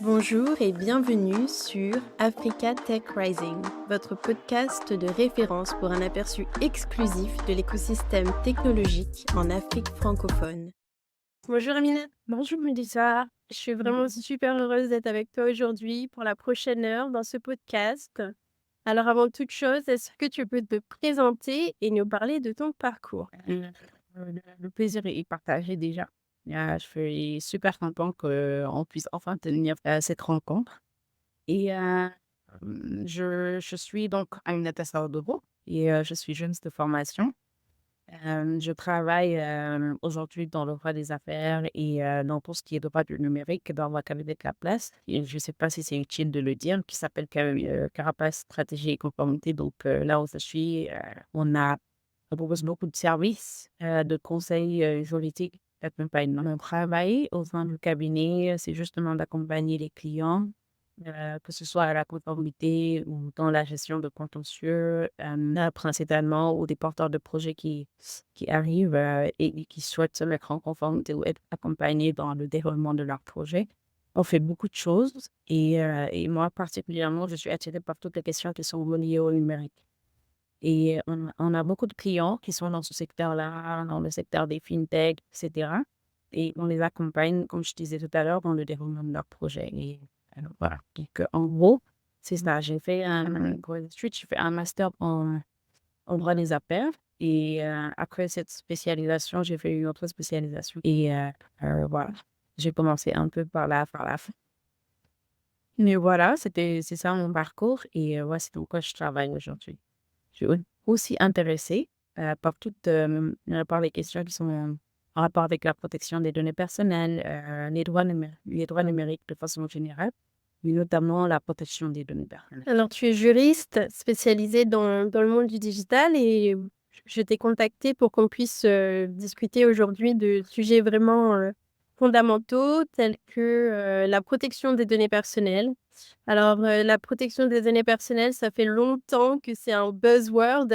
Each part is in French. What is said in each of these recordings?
Bonjour et bienvenue sur Africa Tech Rising, votre podcast de référence pour un aperçu exclusif de l'écosystème technologique en Afrique francophone. Bonjour Amina. Bonjour Mélissa, Je suis vraiment super heureuse d'être avec toi aujourd'hui pour la prochaine heure dans ce podcast. Alors avant toute chose, est-ce que tu peux te présenter et nous parler de ton parcours? le plaisir est partagé déjà. Je suis super content qu'on puisse enfin tenir cette rencontre. Et je suis donc Aminata Saodogo et je suis juriste de formation. Je travaille aujourd'hui dans le droit des affaires et dans tout ce qui est droit du numérique dans ma cabinet de la place. Et je ne sais pas si c'est utile de le dire, qui s'appelle Carapace Stratégie et Conformité. Donc là où je suis, on propose beaucoup de services, de conseils juridiques, d'accompagnement. Mon travail au sein du cabinet, c'est justement d'accompagner les clients, que ce soit à la conformité ou dans la gestion de contentieux, principalement, ou des porteurs de projets qui arrivent et qui souhaitent se mettre en conformité ou être accompagnés dans le déroulement de leur projet. On fait beaucoup de choses et moi particulièrement, je suis attirée par toutes les questions qui sont reliées au numérique. Et on a beaucoup de clients qui sont dans ce secteur-là, dans le secteur des fintech, et cetera. Et on les accompagne, comme je disais tout à l'heure, dans le déroulement de leurs projets. Et alors, voilà. Donc, en gros, c'est ça. J'ai fait j'ai fait un master en droit des affaires. Et après cette spécialisation, j'ai fait une autre spécialisation. Et voilà, j'ai commencé un peu par la fin. Mais voilà, c'est ça mon parcours. Et ouais, c'est pourquoi je travaille aujourd'hui. Je suis aussi intéressée par les questions qui sont en rapport avec la protection des données personnelles, les droits numériques de façon générale, mais notamment la protection des données personnelles. Alors, tu es juriste spécialisé dans le monde du digital et je t'ai contacté pour qu'on puisse discuter aujourd'hui de sujets vraiment fondamentaux tels que la protection des données personnelles. Alors, la protection des données personnelles, ça fait longtemps que c'est un buzzword,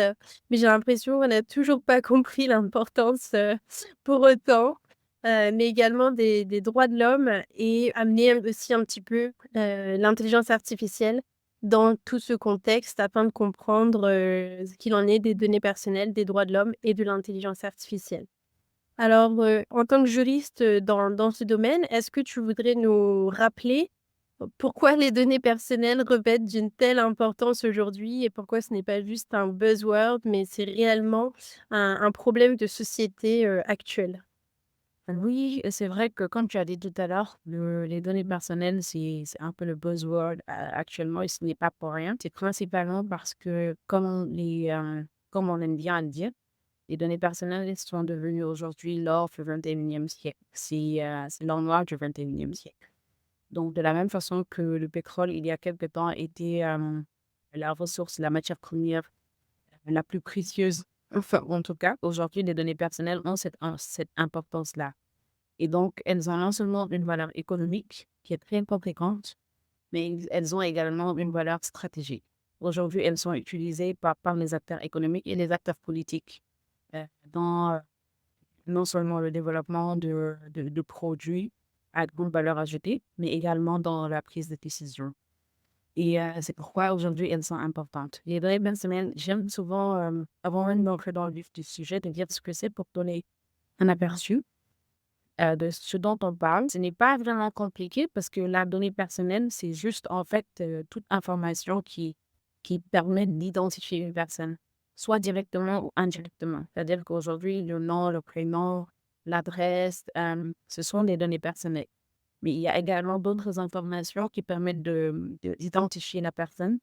mais j'ai l'impression qu'on n'a toujours pas compris l'importance pour autant, mais également des droits de l'homme et amener aussi un petit peu l'intelligence artificielle dans tout ce contexte afin de comprendre ce qu'il en est des données personnelles, des droits de l'homme et de l'intelligence artificielle. Alors, en tant que juriste dans ce domaine, est-ce que tu voudrais nous rappeler pourquoi les données personnelles revêtent d'une telle importance aujourd'hui et pourquoi ce n'est pas juste un buzzword, mais c'est réellement un problème de société actuel? Oui, c'est vrai que comme tu as dit tout à l'heure, les données personnelles, c'est un peu le buzzword actuellement et ce n'est pas pour rien. C'est principalement parce que, comme on aime bien le dire, les données personnelles sont devenues aujourd'hui l'or du 21e siècle. C'est l'or noir du 21e siècle. Donc, de la même façon que le pétrole, il y a quelque temps, était la ressource, la matière première la plus précieuse, enfin, en tout cas, aujourd'hui, les données personnelles ont cette importance-là. Et donc, elles ont non seulement une valeur économique qui est très conséquente, mais elles ont également une valeur stratégique. Aujourd'hui, elles sont utilisées par les acteurs économiques et les acteurs politiques dans non seulement le développement de produits à grande valeur ajoutée, mais également dans la prise de décision. Et c'est pourquoi aujourd'hui, elles sont importantes. Les données personnelles, j'aime souvent, avant même d'entrer dans le vif du sujet, de dire ce que c'est pour donner un aperçu de ce dont on parle. Ce n'est pas vraiment compliqué parce que la donnée personnelle, c'est juste en fait toute information qui permet d'identifier une personne, soit directement ou indirectement. C'est-à-dire qu'aujourd'hui, le nom, le prénom, l'adresse, ce sont des données personnelles. Mais il y a également d'autres informations qui permettent d'identifier la personne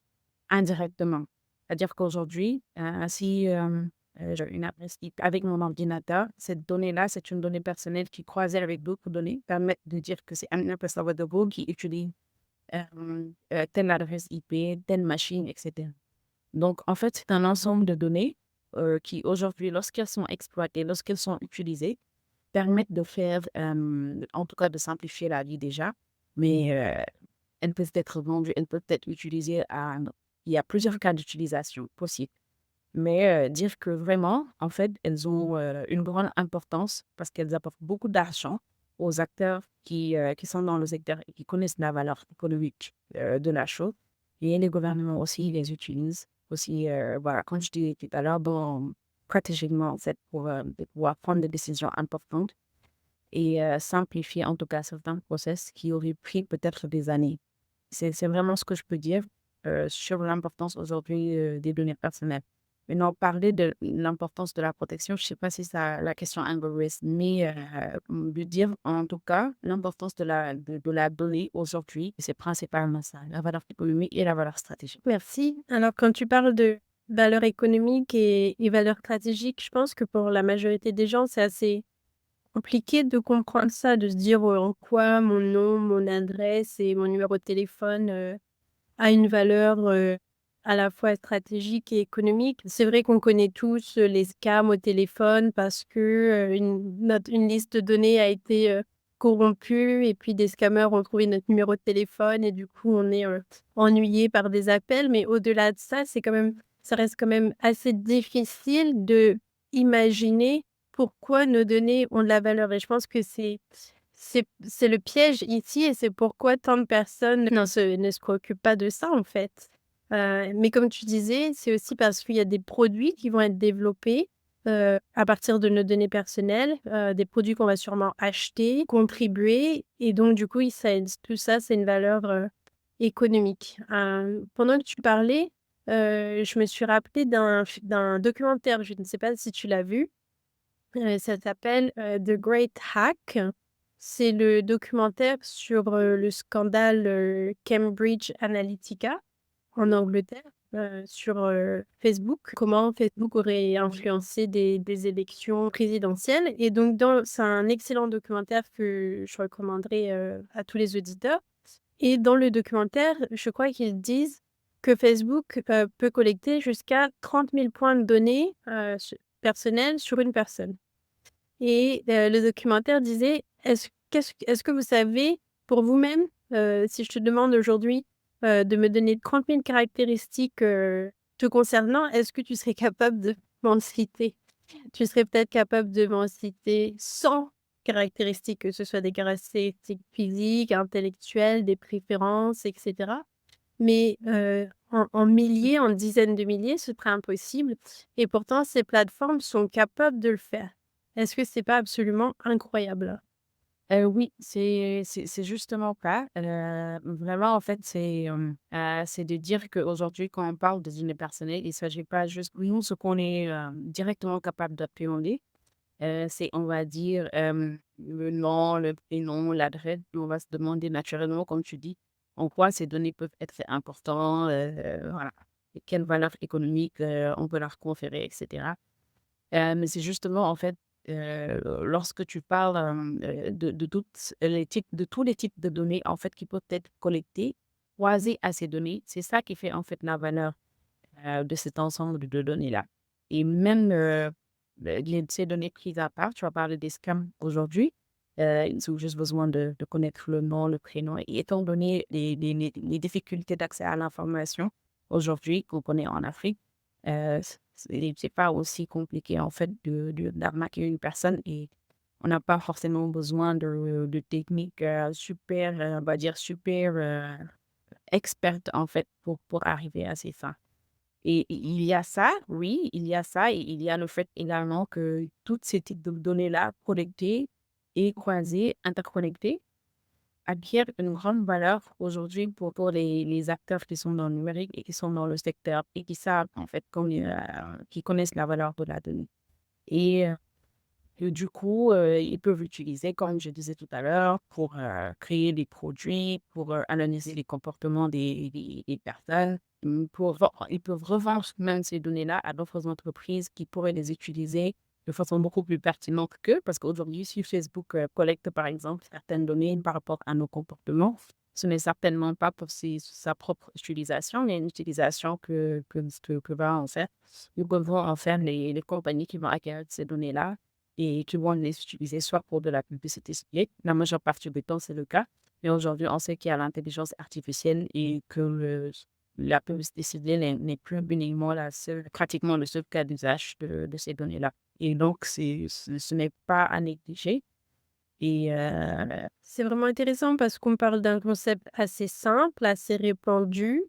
indirectement. C'est-à-dire qu'aujourd'hui, si j'ai une adresse IP avec mon ordinateur, cette donnée-là, c'est une donnée personnelle qui, croisée avec d'autres données, permet de dire que c'est un imposteur de Google qui utilise telle adresse IP, telle machine, etc. Donc, en fait, c'est un ensemble de données qui, aujourd'hui, lorsqu'elles sont exploitées, lorsqu'elles sont utilisées, permettent de faire, en tout cas de simplifier la vie déjà, mais elles peuvent être vendues, elles peuvent être utilisées il y a plusieurs cas d'utilisation possibles. Mais dire que vraiment, en fait, elles ont une grande importance parce qu'elles apportent beaucoup d'argent aux acteurs qui sont dans le secteur et qui connaissent la valeur économique de la chose. Et les gouvernements aussi les utilisent aussi, voilà, comme je disais tout à l'heure, stratégiquement, en fait, pour pouvoir prendre des décisions importantes et simplifier en tout cas certains process qui auraient pris peut-être des années. C'est vraiment ce que je peux dire sur l'importance aujourd'hui des données personnelles. Maintenant, parler de l'importance de la protection, je ne sais pas si ça, la question anglaise, mais de dire en tout cas l'importance de la donnée aujourd'hui, c'est principalement ça, la valeur économique et la valeur stratégique. Merci. Alors, quand tu parles de valeur économique et valeur stratégique, je pense que pour la majorité des gens, c'est assez compliqué de comprendre ça, de se dire, en quoi mon nom, mon adresse et mon numéro de téléphone, a une valeur, à la fois stratégique et économique. C'est vrai qu'on connaît tous, les scams au téléphone parce que, une liste de données a été, corrompue et puis des scammers ont trouvé notre numéro de téléphone et du coup on est, ennuyés par des appels. Mais au-delà de ça, ça reste quand même assez difficile de imaginer pourquoi nos données ont de la valeur et je pense que c'est le piège ici et c'est pourquoi tant de personnes ne se préoccupent pas de ça, en fait. Mais comme tu disais, c'est aussi parce qu'il y a des produits qui vont être développés, à partir de nos données personnelles, des produits qu'on va sûrement acheter, contribuer et donc du coup, oui, tout ça, c'est une valeur, économique. Pendant que tu parlais, je me suis rappelée d'un documentaire, je ne sais pas si tu l'as vu. Ça s'appelle, The Great Hack. C'est le documentaire sur, le scandale, Cambridge Analytica en Angleterre, sur, Facebook. Comment Facebook aurait influencé des élections présidentielles et donc c'est un excellent documentaire que je recommanderais, à tous les auditeurs et dans le documentaire, je crois qu'ils disent que Facebook, peut collecter jusqu'à 30 000 points de données, personnels sur une personne. Et le documentaire disait: «Est-ce que vous savez pour vous-même, si je te demande aujourd'hui, de me donner 30 000 caractéristiques, te concernant, est-ce que tu serais capable de m'en citer?» Tu serais peut-être capable de m'en citer 100 caractéristiques, que ce soit des caractéristiques physiques, intellectuelles, des préférences et cetera. Mais en milliers, en dizaines de milliers, ce serait impossible et pourtant ces plateformes sont capables de le faire. Est-ce que c'est pas absolument incroyable? Oui, c'est justement ça. Vraiment, en fait, c'est de dire qu'aujourd'hui, quand on parle de données personnelles, il ne s'agit pas juste nous, ce qu'on est directement capable d'appréhender. C'est, on va dire, le nom, le prénom, l'adresse. On va se demander naturellement, comme tu dis, en quoi ces données peuvent être importantes, voilà, et quelle valeur économique on peut leur conférer, etc. Mais c'est justement, en fait, lorsque tu parles, de toutes les types de tous les types de données, en fait, qui peuvent être collectées, croisées à ces données, c'est ça qui fait, en fait, la valeur, de cet ensemble de données-là. Et même, ces données prises à part, tu vas parler des scams aujourd'hui, ils ont juste besoin de connaître le nom, le prénom et étant donné les difficultés d'accès à l'information aujourd'hui qu'on connaît en Afrique, c'est pas aussi compliqué en fait d'arnaquer une personne et on n'a pas forcément besoin de techniques, super, on va dire super, expertes en fait pour arriver à ces fins. Et il y a ça, oui, il y a ça et il y a le fait également que toutes ces types de données-là collectées et croisées, interconnectées, acquièrent une grande valeur aujourd'hui pour les acteurs qui sont dans le numérique et qui sont dans le secteur et qui savent en fait, qui connaissent la valeur de la donnée. Et du coup, ils peuvent l'utiliser, comme je disais tout à l'heure, pour créer des produits, pour analyser les comportements des personnes. Ils peuvent revendre même ces données-là à d'autres entreprises qui pourraient les utiliser de façon beaucoup plus pertinente qu'eux, parce qu'aujourd'hui, si Facebook collecte, par exemple, certaines données par rapport à nos comportements, ce n'est certainement pas pour sa propre utilisation, mais une utilisation que va en faire, que vont en faire les compagnies qui vont acquérir ces données-là et qui vont les utiliser soit pour de la publicité ciblée, la majeure partie du temps, c'est le cas. Mais aujourd'hui, on sait qu'il y a l'intelligence artificielle et que la publicité ciblée n'est plus uniquement pratiquement le seul cas d'usage de ces données-là. Et donc, ce n'est pas à négliger. Et C'est vraiment intéressant parce qu'on parle d'un concept assez simple, assez répandu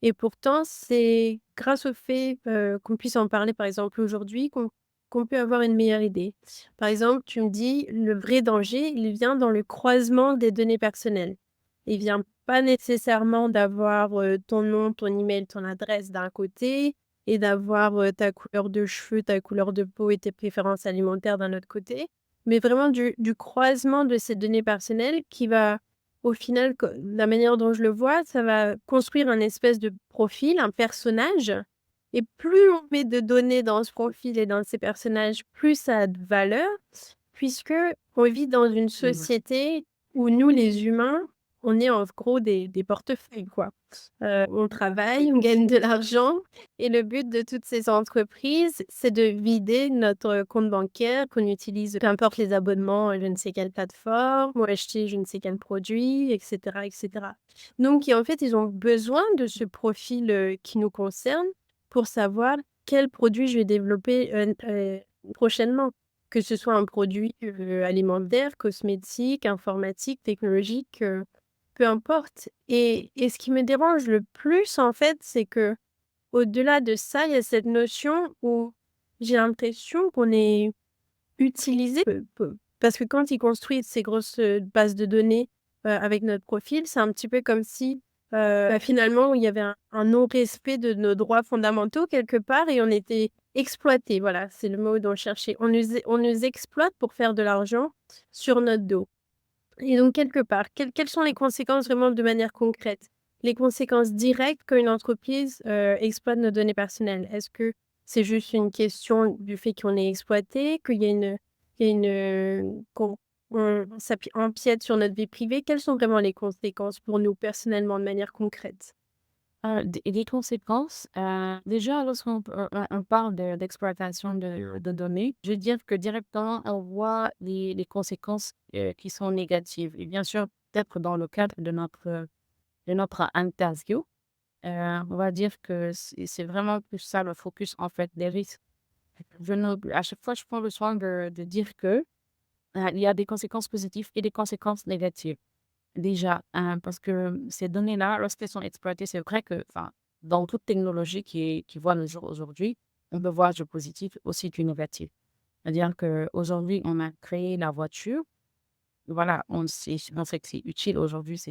et pourtant c'est grâce au fait, qu'on puisse en parler, par exemple, aujourd'hui, qu'on peut avoir une meilleure idée. Par exemple, tu me dis: «Le vrai danger, il vient dans le croisement des données personnelles». Il vient pas nécessairement d'avoir, ton nom, ton email, ton adresse d'un côté et d'avoir, ta couleur de cheveux, ta couleur de peau et tes préférences alimentaires d'un autre côté, mais vraiment du croisement de ces données personnelles qui va, au final, co la manière dont je le vois, ça va construire un espèce de profil, un personnage et plus on met de données dans ce profil et dans ces personnages, plus ça a de valeur puisque on vit dans une mmh, société où nous, les humains, on est en gros des portefeuilles, quoi. On travaille, on gagne de l'argent et le but de toutes ces entreprises, c'est de vider notre compte bancaire qu'on utilise, peu importe les abonnements à je ne sais quelle plateforme ou acheter je ne sais quel produit et cetera et cetera. Donc en fait, ils ont besoin de ce profil, qui nous concerne pour savoir quel produit je vais développer, prochainement. Que ce soit un produit, alimentaire, cosmétique, informatique, technologique, peu importe et ce qui me dérange le plus, en fait, c'est que au delà de ça, il y a cette notion où j'ai l'impression qu'on est utilisé, parce que quand ils construisent ces grosses, bases de données, avec notre profil, c'est un petit peu comme si, finalement, il y avait un non-respect de nos droits fondamentaux quelque part et on était exploités, voilà, c'est le mot dont je cherchais. On nous exploite pour faire de l'argent sur notre dos. Et donc quelque part, quelles sont les conséquences vraiment de manière concrète? Les conséquences directes quand une entreprise, exploite nos données personnelles? Est-ce que c'est juste une question du fait qu'on est exploité, qu'il y a une qu'on empiète sur notre vie privée? Quelles sont vraiment les conséquences pour nous personnellement de manière concrète? des conséquences, déjà lorsqu'on on parle d'exploitation de données, je veux dire que directement on voit les conséquences, qui sont négatives et bien sûr, peut-être dans le cadre de notre interview, on va dire que c'est vraiment plus ça le focus en fait des risques. Je ne À chaque fois, je prends le soin de dire que, il y a des conséquences positives et des conséquences négatives. Déjà, parce que ces données-là, lorsqu'elles sont exploitées, c'est vrai que, enfin, dans toute technologie qui voit le jour aujourd'hui, on peut voir du positif aussi du négatif. C'est-à-dire qu'aujourd'hui, on a créé la voiture. Voilà, on sait que c'est utile aujourd'hui,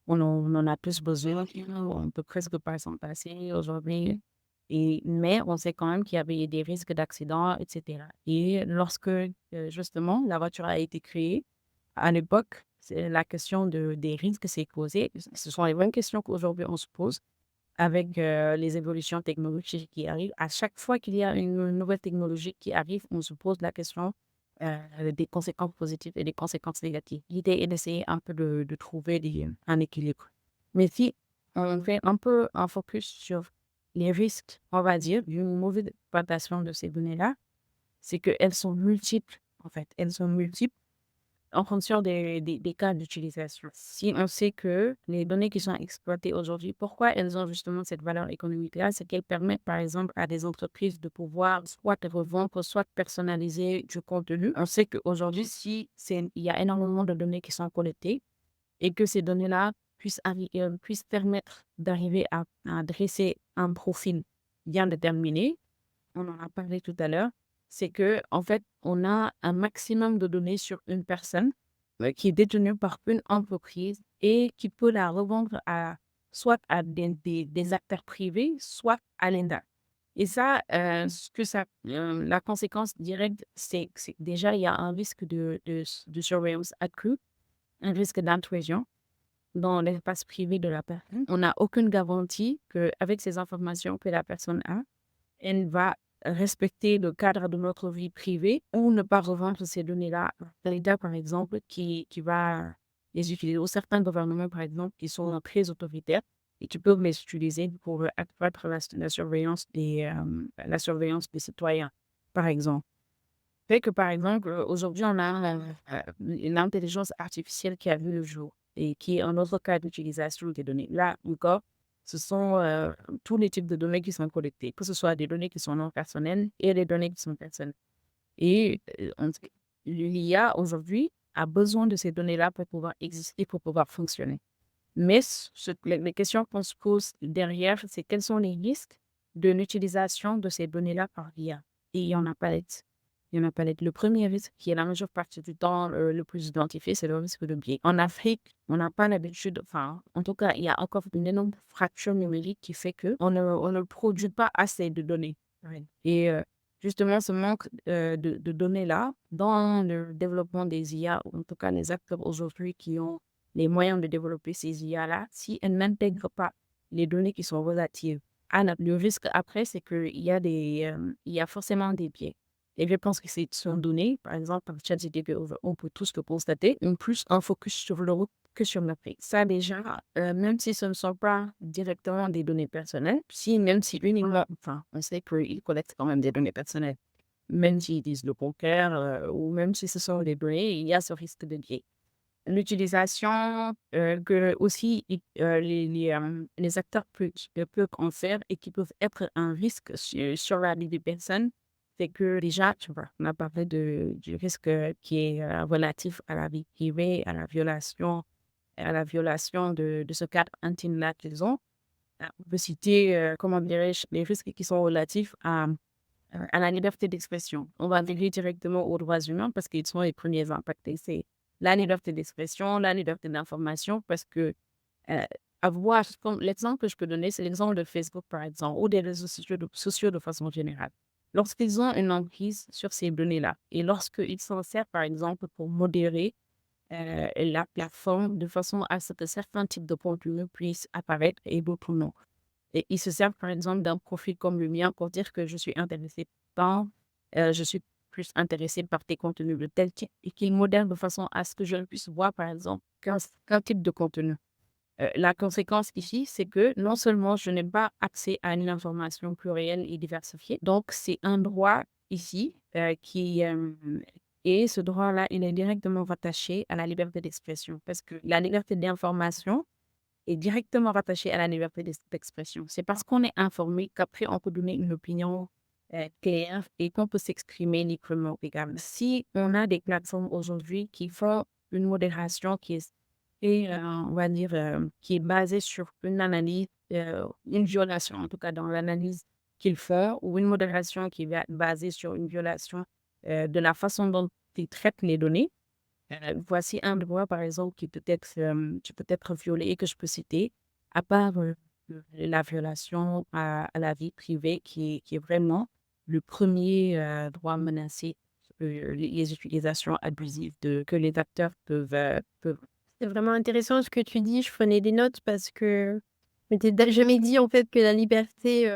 on en a plus besoin, on peut presque pas s'en passer aujourd'hui. Mais on sait quand même qu'il y avait des risques d'accident, et cetera. Et lorsque, justement, la voiture a été créée, à l'époque, c'est la question des risques s'est posée. Ce sont les mêmes questions qu'aujourd'hui on se pose avec, les évolutions technologiques qui arrivent. À chaque fois qu'il y a une nouvelle technologie qui arrive, on se pose la question, des conséquences positives et des conséquences négatives. L'idée est d'essayer un peu de trouver un équilibre. Mais si on fait un peu un focus sur les risques, on va dire, d'une mauvaise exploitation de ces données-là, c'est qu'elles sont multiples, en fait. Elles sont multiples en fonction des cas d'utilisation. Si on sait que les données qui sont exploitées aujourd'hui, pourquoi elles ont justement cette valeur économique-là, c'est qu'elles permettent par exemple à des entreprises de pouvoir soit revendre, soit personnaliser du contenu. On sait qu'aujourd'hui, si il y a énormément de données qui sont collectées et que ces données-là puissent permettre d'arriver à dresser un profil bien déterminé, on en a parlé tout à l'heure, c'est que en fait, on a un maximum de données sur une personne, qui est détenue par une entreprise et qui peut la revendre soit à des acteurs privés, soit à l'État. Et ça, la conséquence directe, c'est que déjà, il y a un risque de surveillance accrue, un risque d'intrusion dans l'espace privé de la personne. On n'a aucune garantie qu'avec ces informations que la personne a, elle va respecter le cadre de notre vie privée ou ne pas revendre ces données-là à l'État, par exemple, qui va les utiliser, ou certains gouvernements, par exemple, qui sont très autoritaires et qui peuvent les utiliser pour accroître la surveillance des citoyens, par exemple. Fait que, par exemple, aujourd'hui, on a une intelligence artificielle qui a vu le jour et qui est un autre cas d'utilisation des données. Là encore, ce sont tous les types de données qui sont collectées, que ce soit des données qui sont non personnelles et des données qui sont personnelles. Et l'IA aujourd'hui a besoin de ces données-là pour pouvoir exister, pour pouvoir fonctionner. Mais les questions qu'on se pose derrière, c'est quels sont les risques de l'utilisation de ces données-là par l'IA? Et il y en a palette. Il y en a palette. Le premier risque, qui est la majeure partie du temps le plus identifié, c'est le risque de biais. En Afrique, on n'a pas l'habitude, enfin, en tout cas, il y a encore une énorme fracture numérique qui fait que on ne produit pas assez de données. Ouais. Et justement, ce manque de données-là, dans le développement des IA, ou en tout cas les acteurs aujourd'hui qui ont les moyens de développer ces IA-là, si elles n'intègrent pas les données qui sont relatives le risque après, c'est qu'il y a il y a forcément des biais. Et je pense que c'est sont données, par exemple, par ChatGPT, on peut tous le constater, plus un focus sur l'Europe que sur l'Afrique. Ça, déjà, même si ce ne sont pas directement des données personnelles, même si uniquement, enfin, on sait qu'ils collectent quand même des données personnelles, même s'ils disent le contraire, ou même si ce sont des données, il y a ce risque de biais. L'utilisation que aussi les acteurs peuvent en faire et qui peuvent être un risque sur la vie des personnes, c'est que déjà, tu vois, on a parlé du risque qui est relatif à la vie privée, à la violation de ce cadre intime-là qu'ils ont. On peut citer, comment dirais-je, les risques qui sont relatifs à la liberté d'expression. On va venir directement aux droits humains parce qu'ils sont les premiers impactés. C'est la liberté d'expression, la liberté d'information, parce que euh, avoir, comme l'exemple que je peux donner, c'est l'exemple de Facebook, par exemple, ou des réseaux sociaux de façon générale. Lorsqu'ils ont une emprise sur ces données-là et lorsqu'ils s'en servent, par exemple, pour modérer la plateforme de façon à ce que certains types de contenus puissent apparaître et d'autres non. Et ils se servent, par exemple, d'un profil comme le mien pour dire que je suis intéressée par, je suis plus intéressée par tes contenus de tel type et qu'ils modèrent de façon à ce que je ne puisse voir, par exemple, qu'un type de contenu. La conséquence ici, c'est que non seulement je n'ai pas accès à une information plurielle et diversifiée, donc c'est un droit ici et ce droit-là, il est directement rattaché à la liberté d'expression parce que la liberté d'information est directement rattachée à la liberté d'expression. C'est parce qu'on est informé qu'après on peut donner une opinion claire et qu'on peut s'exprimer librement également. Si on a des plateformes aujourd'hui qui font une modération on va dire, qui est basée sur une analyse, une violation, en tout cas dans l'analyse qu'il fait, ou une modération qui est basée sur une violation de la façon dont il traite les données. Voici un droit, par exemple, qui peut être violé et que je peux citer, à part la violation à la vie privée, qui est vraiment le premier droit menacé, les utilisations abusives que les acteurs peuvent. C'est vraiment intéressant ce que tu dis. Je prenais des notes parce que je m'étais jamais dit, en fait, que la liberté,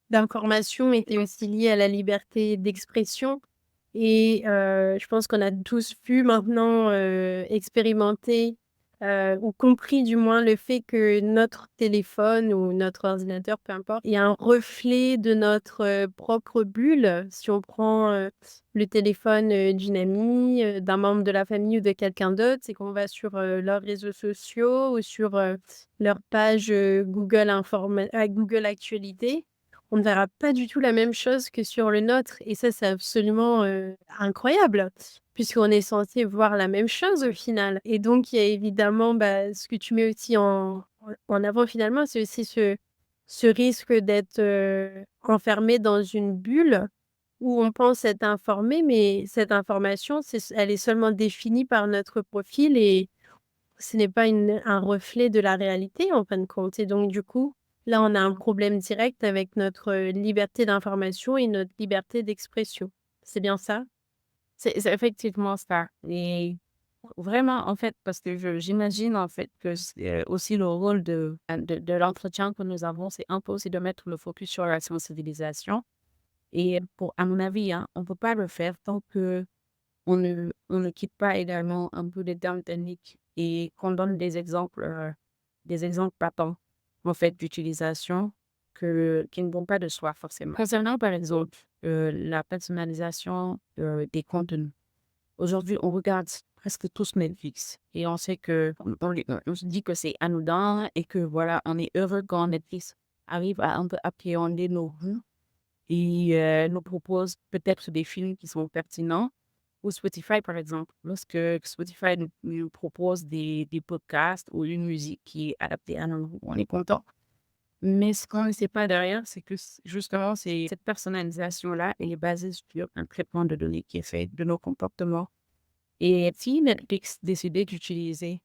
d'information était aussi liée à la liberté d'expression et je pense qu'on a tous pu maintenant, expérimenter, ou compris du moins le fait que notre téléphone ou notre ordinateur, peu importe, est un reflet de notre, propre bulle. Si on prend, le téléphone, d'une amie, d'un membre de la famille ou de quelqu'un d'autre, c'est qu'on va sur, leurs réseaux sociaux ou sur, leur page, Google Actualités. On ne verra pas du tout la même chose que sur le nôtre et ça, c'est absolument, incroyable puisqu'on est censé voir la même chose au final et donc il y a évidemment, bah, ce que tu mets aussi en avant finalement, c'est aussi ce risque d'être, enfermé dans une bulle où on pense être informé, mais cette information, elle est seulement définie par notre profil et ce n'est pas un reflet de la réalité en fin de compte et donc du coup, là, on a un problème direct avec notre, liberté d'information et notre liberté d'expression. C'est bien ça? C'est effectivement ça. Et vraiment, en fait, parce que j'imagine, en fait, que c'est aussi le rôle de l'entretien que nous avons, c'est un peu aussi de mettre le focus sur la sensibilisation. Et à mon avis, hein, on ne peut pas le faire tant que on ne quitte pas également un peu les termes techniques et qu'on donne des exemples patents, en fait, d'utilisation qui ne vont pas de soi forcément. Concernant, par exemple, la personnalisation des contenus. Aujourd'hui, on regarde presque tous Netflix et on sait on se dit que c'est anodin et que voilà, on est heureux quand Netflix arrive à un peu appréhender nos goûts et nous propose peut-être des films qui sont pertinents Ou Spotify, par exemple. Lorsque Spotify nous propose des podcasts ou une musique qui est adaptée à nous, on est content. Mais ce qu'on ne sait pas derrière, c'est que justement, cette personnalisation-là, elle est basée sur un traitement de données qui est fait de nos comportements. Et si Netflix décidait d'utiliser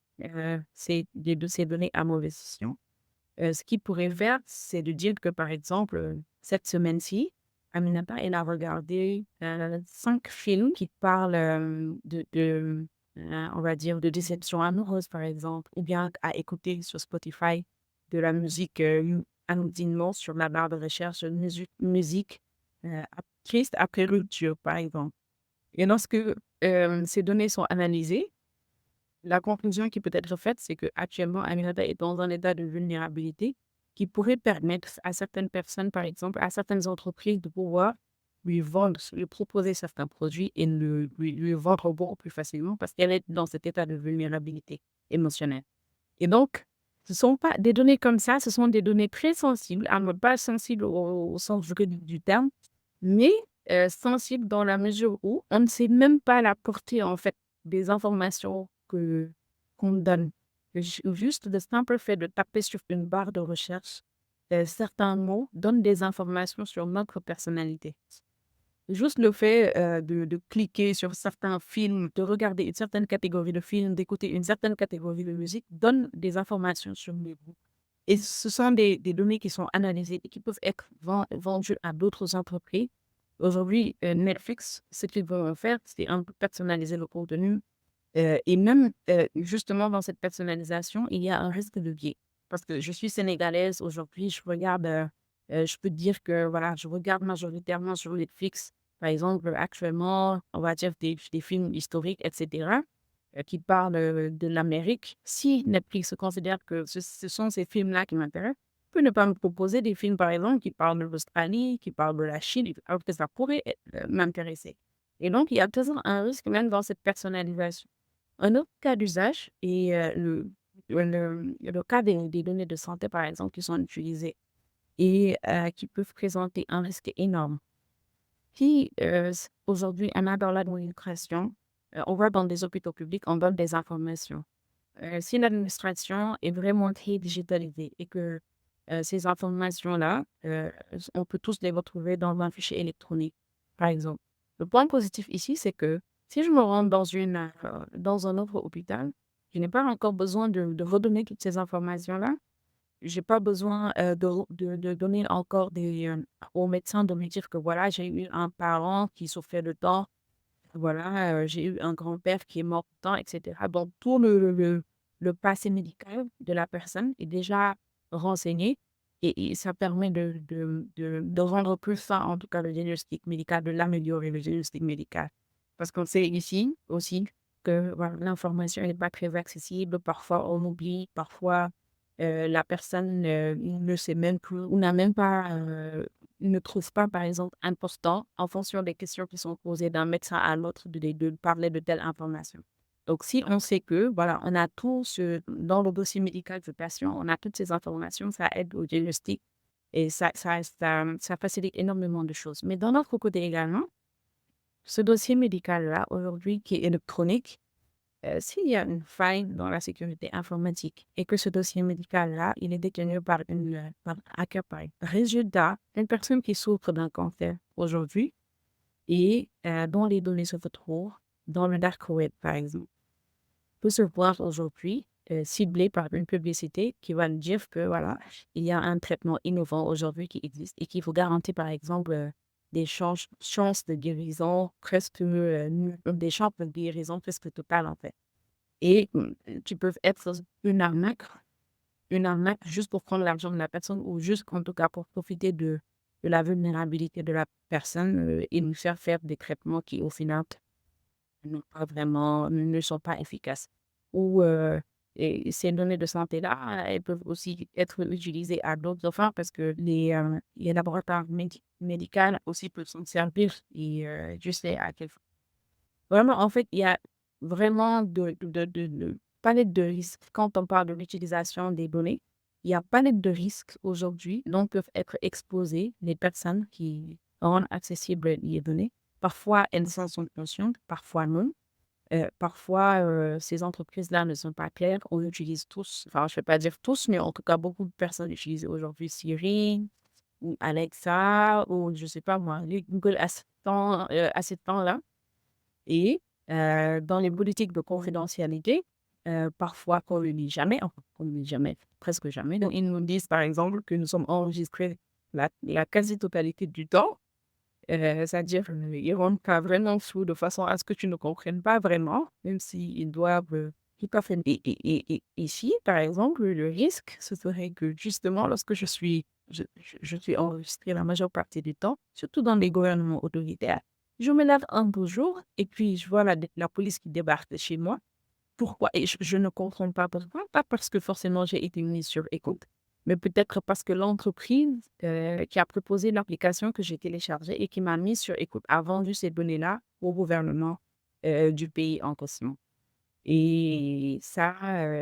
ces données à mauvaise escient, ce qu'il pourrait faire, c'est de dire que, par exemple, cette semaine-ci, Aminata, elle a regardé 5 films qui parlent on va dire, de déception amoureuse, par exemple, ou bien à écouter sur Spotify de la musique anodainement sur la barre de recherche, musique triste après rupture, par exemple. Et lorsque ces données sont analysées, la conclusion qui peut être faite, c'est qu'actuellement, Aminata est dans un état de vulnérabilité qui pourrait permettre à certaines personnes, par exemple, à certaines entreprises de pouvoir lui vendre, lui proposer certains produits et lui vendre beaucoup plus facilement parce qu'elle est dans cet état de vulnérabilité émotionnelle. Et donc, ce ne sont pas des données comme ça, ce sont des données très sensibles, alors pas sensibles au sens vrai du terme, mais sensibles dans la mesure où on ne sait même pas la portée, en fait, des informations qu'on donne. Juste le simple fait de taper sur une barre de recherche, certains mots donnent des informations sur notre personnalité. Juste le fait de cliquer sur certains films, de regarder une certaine catégorie de films, d'écouter une certaine catégorie de musique, donne des informations sur nous. Et ce sont des données qui sont analysées et qui peuvent être vendues à d'autres entreprises. Aujourd'hui, Netflix, ce qu'ils vont faire, c'est un peu personnaliser le contenu. Et même, justement, dans cette personnalisation, il y a un risque de biais. Parce que je suis sénégalaise aujourd'hui, je regarde, je peux dire que voilà, je regarde majoritairement sur Netflix, par exemple, actuellement, on va dire des films historiques, etc., qui parlent de l'Amérique. Si Netflix considère que ce sont ces films-là qui m'intéressent, peut ne pas me proposer des films, par exemple, qui parlent de l'Australie, qui parlent de la Chine, alors que ça pourrait m'intéresser. Et donc, il y a toujours un risque même dans cette personnalisation. Un autre cas d'usage est le cas des données de santé, par exemple, qui sont utilisées et qui peuvent présenter un risque énorme. Si aujourd'hui, on a dans l'administration, on va dans des hôpitaux publics, on donne des informations. Si l'administration est vraiment très digitalisée et que ces informations-là, on peut tous les retrouver dans un fichier électronique, par exemple. Le point positif ici, c'est que si je me rends dans un autre hôpital, je n'ai pas encore besoin de redonner toutes ces informations-là. Je n'ai pas besoin de donner encore au médecin de me dire que voilà, j'ai eu un parent qui souffrait de temps, voilà, j'ai eu un grand-père qui est mort de temps, etc. Donc, tout le passé médical de la personne est déjà renseigné et ça permet de rendre plus fin, en tout cas, le diagnostic médical, de l'améliorer, le diagnostic médical. Parce qu'on sait ici aussi que voilà, l'information n'est pas très accessible. Parfois, on oublie, parfois, la personne ne sait même plus ou n'a même pas ne trouve pas, par exemple, important, en fonction des questions qui sont posées d'un médecin à l'autre, de parler de telle information. Donc, si on sait que, voilà, on a tout dans le dossier médical du patient, on a toutes ces informations, ça aide au diagnostic et ça facilite énormément de choses. Mais d'un autre côté également, ce dossier médical-là, aujourd'hui, qui est électronique, s'il y a une faille dans la sécurité informatique et que ce dossier médical-là, il est détenu par un hacker, par exemple. Résultat, une personne qui souffre d'un cancer aujourd'hui et dont les données se retrouvent dans le dark web, par exemple, peut se voir aujourd'hui ciblé par une publicité qui va nous dire que voilà, il y a un traitement innovant aujourd'hui qui existe et qui vous garantit, par exemple, des chances de guérison presque, des chances de guérison presque totales, en fait. Et tu peux être une arnaque juste pour prendre l'argent de la personne ou juste, en tout cas, pour profiter de la vulnérabilité de la personne et lui faire faire des traitements qui, au final, ne sont pas efficaces. Ou et ces données de santé-là, elles peuvent aussi être utilisées à d'autres fins parce que les laboratoires médicaux aussi peuvent s'en servir et je sais à quel Vraiment, en fait, il y a vraiment palette de risques quand on parle de l'utilisation des données. Il y a palette de risques aujourd'hui dont peuvent être exposées les personnes qui rendent accessibles les données. Parfois, elles en sont conscientes, parfois non. Parfois, ces entreprises-là ne sont pas claires. On utilise tous, enfin, je ne vais pas dire tous, mais en tout cas, beaucoup de personnes utilisent aujourd'hui Siri ou Alexa ou je ne sais pas moi, les Google Assistant là. Et dans les politiques de confidentialité, parfois qu'on ne le dit jamais, enfin, qu'on ne le dit jamais, presque jamais. Donc, ils nous disent, par exemple, que nous sommes enregistrés la quasi-totalité du temps. C'est-à-dire, ils rendent pas vraiment flou de façon à ce que tu ne comprennes pas vraiment, même s'ils doivent tout à fait. Et ici, par exemple, le risque, ce serait que justement, lorsque je suis enregistrée la majeure partie du temps, surtout dans les gouvernements autoritaires, je me lève un beau jour et puis je vois la police qui débarque chez moi. Pourquoi? Et je ne comprends pas pourquoi. Pas parce que forcément j'ai été mise sur écoute, mais peut-être parce que l'entreprise qui a proposé l'application que j'ai téléchargée et qui m'a mise sur écoute a vendu ces données-là au gouvernement du pays en question. Et ça,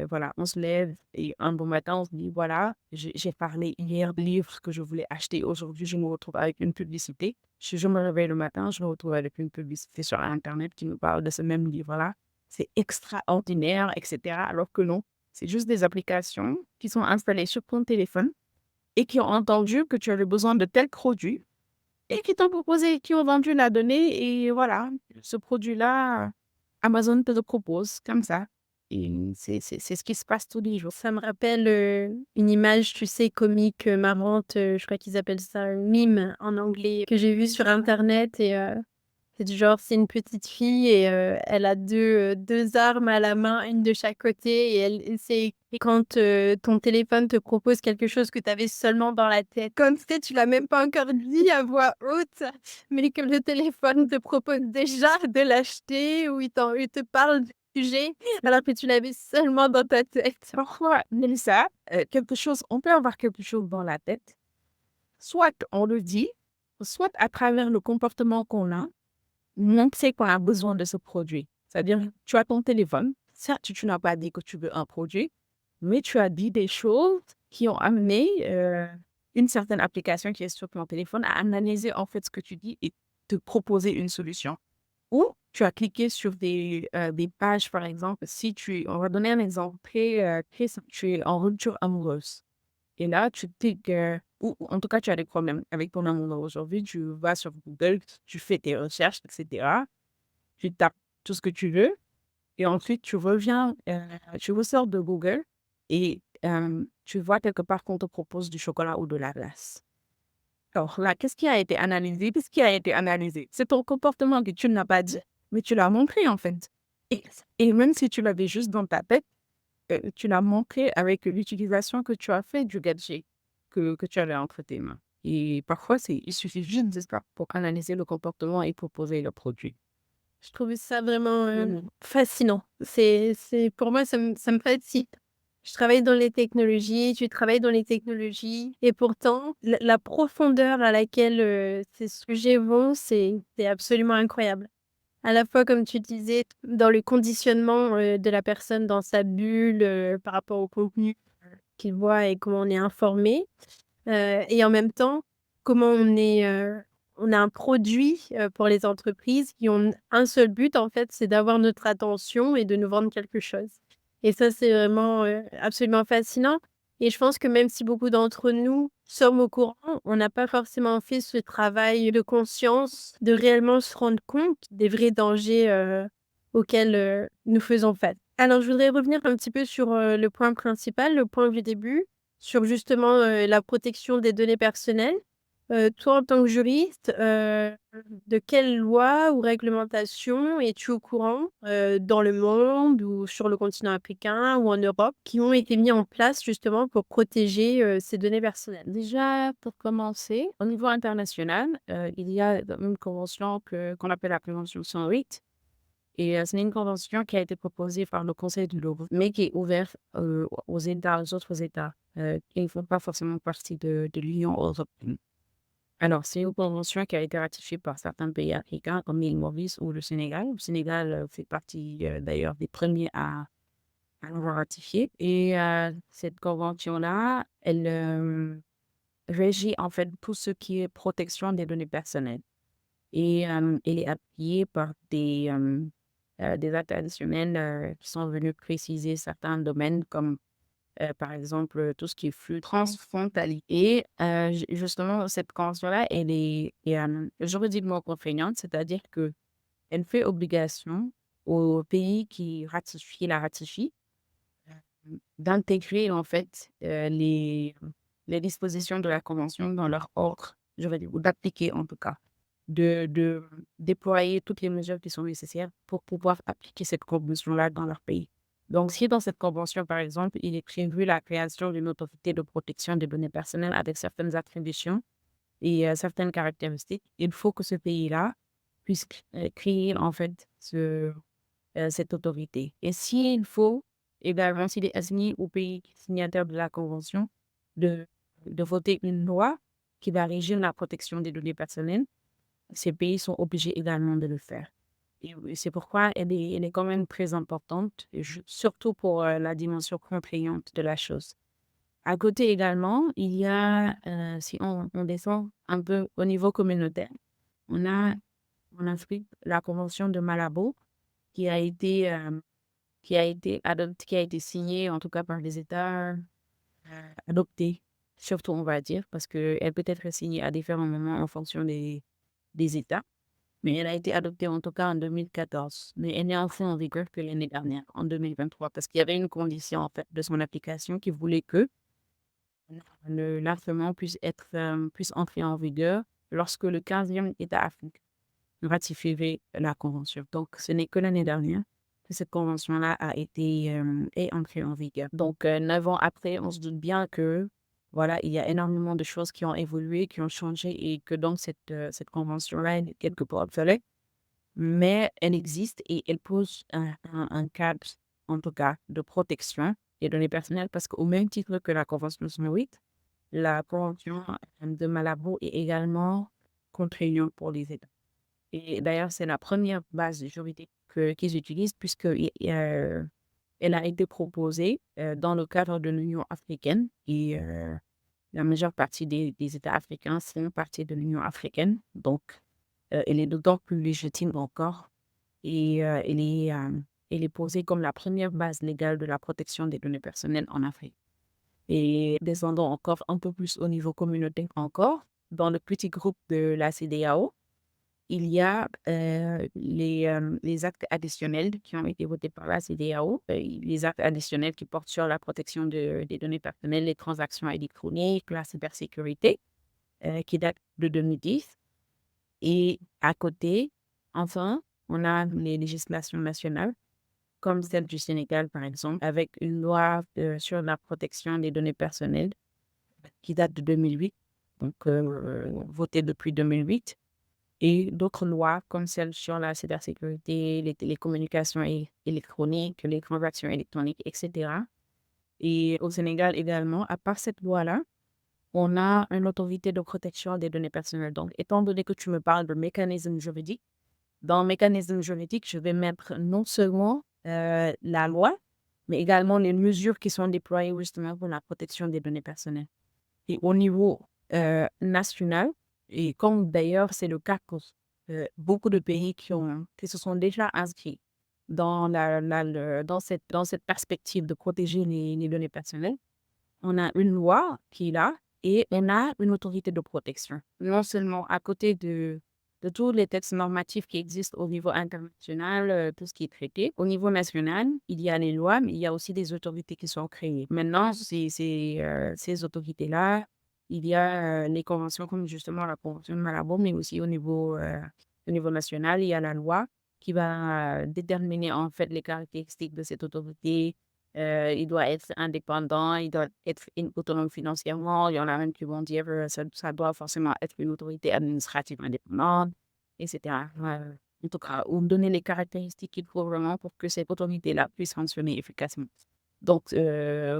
voilà, on se lève et un bon matin, on se dit, voilà, j'ai parlé hier de livres que je voulais acheter. Aujourd'hui, je me retrouve avec une publicité. Je me réveille le matin, je me retrouve avec une publicité sur Internet qui me parle de ce même livre-là. C'est extraordinaire, etc. Alors que non, c'est juste des applications qui sont installées sur ton téléphone et qui ont entendu que tu avais besoin de tel produit et qui t'ont proposé, qui ont vendu la donnée. Et voilà, ce produit-là, Amazon te le propose comme ça. Et c'est ce qui se passe tous les jours. Ça me rappelle, une image, tu sais, comique, marrante, je crois qu'ils appellent ça un meme en anglais, que j'ai vu sur internet et c'est du genre, c'est une petite fille et elle a 2 armes à la main, une de chaque côté et c'est quand, ton téléphone te propose quelque chose que tu avais seulement dans la tête. Comme tu sais, tu l'as même pas encore dit à voix haute, mais que le téléphone te propose déjà de l'acheter ou il te parle du sujet alors que tu l'avais seulement dans ta tête. Parfois, Mélissa, on peut avoir quelque chose dans la tête, soit on le dit, soit à travers le comportement qu'on a, on sait qu'on a besoin de ce produit. C'est-à-dire, tu as ton téléphone, certes, tu n'as pas dit que tu veux un produit, mais tu as dit des choses qui ont amené une certaine application qui est sur ton téléphone à analyser en fait ce que tu dis et te proposer une solution. Ou tu as cliqué sur des pages, par exemple, on va donner un exemple très simple, tu es en rupture amoureuse. Et là, tu cliques, ou en tout cas, tu as des problèmes avec ton amoureux aujourd'hui, tu vas sur Google, tu fais tes recherches, etc. Tu tapes tout ce que tu veux et ensuite tu reviens, tu ressors de Google et tu vois quelque part qu'on te propose du chocolat ou de la glace. Alors là, qu'est-ce qui a été analysé? Qu'est-ce qui a été analysé? C'est ton comportement que tu n'as pas dit, mais tu l'as montré en fait. Et, et même si tu l'avais juste dans ta tête, tu l'as montré avec l'utilisation que tu as fait du gadget que tu avais entre tes mains. Et parfois, il suffit juste de ça pour analyser le comportement et proposer le produit. Je trouvais ça vraiment, Mhm. fascinant. C'est pour moi, ça me fascine. Je travaille dans les technologies, tu travailles dans les technologies et pourtant la profondeur à laquelle, ces sujets vont, c'est absolument incroyable. À la fois, comme tu disais, dans le conditionnement, de la personne dans sa bulle, par rapport au contenu, qu'il voit et comment on est informé. Et en même temps, comment on a un produit, pour les entreprises qui ont un seul but en fait, c'est d'avoir notre attention et de nous vendre quelque chose. Et ça, c'est vraiment, absolument fascinant et je pense que même si beaucoup d'entre nous sommes au courant, on n'a pas forcément fait ce travail de conscience, de réellement se rendre compte des vrais dangers, auxquels, nous faisons face. Alors je voudrais revenir un petit peu sur, le point principal, le point du début. Sur justement, la protection des données personnelles. Toi, en tant que juriste, de quelle loi ou réglementation es-tu au courant, dans le monde ou sur le continent africain ou en Europe, qui ont été mis en place justement pour protéger, ces données personnelles? Déjà, pour commencer, au niveau international, il y a une convention qu'on appelle la Convention 108. Et c'est une convention qui a été proposée par le Conseil de l'Europe, mais qui est ouverte aux autres États qui ne font pas forcément partie de l'Union européenne. Alors, c'est une convention qui a été ratifiée par certains pays africains, comme l'île Maurice ou le Sénégal. Le Sénégal fait partie d'ailleurs des premiers à l'avoir ratifiée. Et cette convention-là, elle régit en fait tout ce qui est protection des données personnelles. et elle est appuyée par des actes additionnels qui sont venus préciser certains domaines comme par exemple, tout ce qui est flux transfrontalier. Et justement, cette convention-là, elle est juridiquement contraignante, c'est-à-dire que elle fait obligation aux pays qui la ratifient d'intégrer en fait les dispositions de la convention dans leur ordre juridique, ou d'appliquer en tout cas, de déployer toutes les mesures qui sont nécessaires pour pouvoir appliquer cette convention-là dans leur pays. Donc, si dans cette convention, par exemple, il est prévu la création d'une autorité de protection des données personnelles avec certaines attributions et certaines caractéristiques, il faut que ce pays-là puisse créer en fait cette autorité. Et s'il faut également, s'il est assigné au pays signataire de la convention de, de voter une loi qui va régir la protection des données personnelles, ces pays sont obligés également de le faire. Et oui, c'est pourquoi elle est quand même très importante, et surtout pour la dimension contraignante de la chose. À côté également, il y a, si on descend un peu au niveau communautaire, on a en Afrique la Convention de Malabo qui a été, adoptée, qui a été signée en tout cas par les États, adoptée, surtout on va dire, parce qu'elle peut être signée à différents moments en fonction des États. Mais elle a été adoptée en tout cas en 2014. Mais elle n'est entrée en vigueur que l'année dernière, en 2023, parce qu'il y avait une condition en fait de son application qui voulait que l'instrument puisse entrer en vigueur lorsque le 15e État africain ratifierait la convention. Donc, ce n'est que l'année dernière que cette convention-là est entrée en vigueur. Donc, 9 ans après, on se doute bien que voilà, il y a énormément de choses qui ont évolué, qui ont changé et que donc cette convention-là est quelque peu obsolète, mais elle existe et elle pose un cadre, en tout cas, de protection des données personnelles parce qu'au même titre que la Convention 108, la Convention de Malabo est également contraignante pour les États. Et d'ailleurs, c'est la première base juridique qu'ils utilisent puisque elle a été proposée dans le cadre de l'Union africaine et la majeure partie des États africains font partie de l'Union africaine. Donc, elle est d'autant plus légitime encore et elle est posée comme la première base légale de la protection des données personnelles en Afrique. Et descendons encore un peu plus au niveau communautaire encore, dans le petit groupe de la CEDEAO, il y a les actes additionnels qui ont été votés par la CEDEAO, les actes additionnels qui portent sur la protection des données personnelles, les transactions électroniques, la cybersécurité, qui date de 2010. Et à côté, enfin, on a les législations nationales, comme celle du Sénégal, par exemple, avec une loi sur la protection des données personnelles qui date de 2008, donc votée depuis 2008, et d'autres lois comme celle sur la cybersécurité, les télécommunications électroniques, les transactions électroniques, etc. Et au Sénégal également, à part cette loi-là, on a une autorité de protection des données personnelles. Donc, étant donné que tu me parles de mécanisme juridique, dans le mécanisme juridique, je vais mettre non seulement la loi, mais également les mesures qui sont déployées justement pour la protection des données personnelles. Et au niveau national, et comme d'ailleurs c'est le cas pour beaucoup de pays qui se sont déjà inscrits dans cette perspective de protéger les données personnelles, on a une loi qui est là et on a une autorité de protection. Non seulement à côté de tous les textes normatifs qui existent au niveau international, tout ce qui est traité, au niveau national, il y a les lois, mais il y a aussi des autorités qui sont créées. Maintenant, ces autorités-là, il y a les conventions comme justement la Convention de Malabo, mais aussi au niveau national, il y a la loi qui va déterminer en fait les caractéristiques de cette autorité. Il doit être indépendant, il doit être autonome financièrement. Il y en a même qui vont dire que ça doit forcément être une autorité administrative indépendante, etc. En tout cas, ou donner les caractéristiques qu'il faut vraiment pour que cette autorité-là puisse fonctionner efficacement. Donc,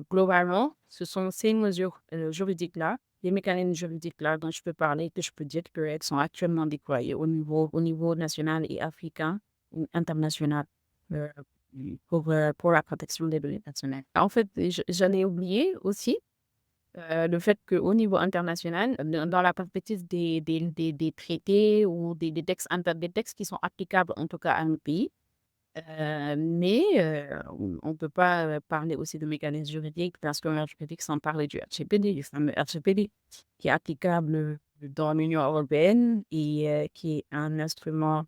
globalement, ce sont ces mesures juridiques-là, les mécanismes juridiques-là dont je peux parler, que je peux dire qu'elles sont actuellement déployées au niveau national et africain ou international euh, pour la protection des données personnelles. En fait, j'en ai oublié aussi, le fait qu'au niveau international, dans la perspective des traités ou des textes qui sont applicables en tout cas à un pays, mais on ne peut pas, parler aussi de mécanismes juridiques parce que le juridique sans parler du RGPD, du fameux RGPD qui est applicable, dans l'Union européenne et qui est un instrument,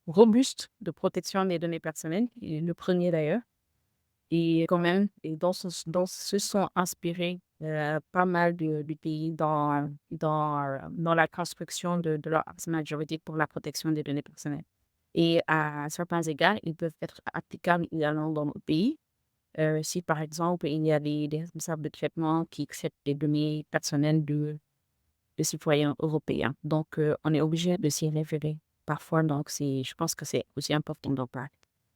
robuste de protection des données personnelles, et le premier d'ailleurs. Et quand même et dont se sont inspirés, pas mal de pays dans la construction de leur arsenal juridique pour la protection des données personnelles. Et à certains égards, ils peuvent être applicables également dans notre pays, si par exemple, il y a des responsables de traitement qui acceptent des données personnelles de citoyens européens. Donc on est obligé de s'y référer parfois, donc je pense que c'est aussi important d'en parler.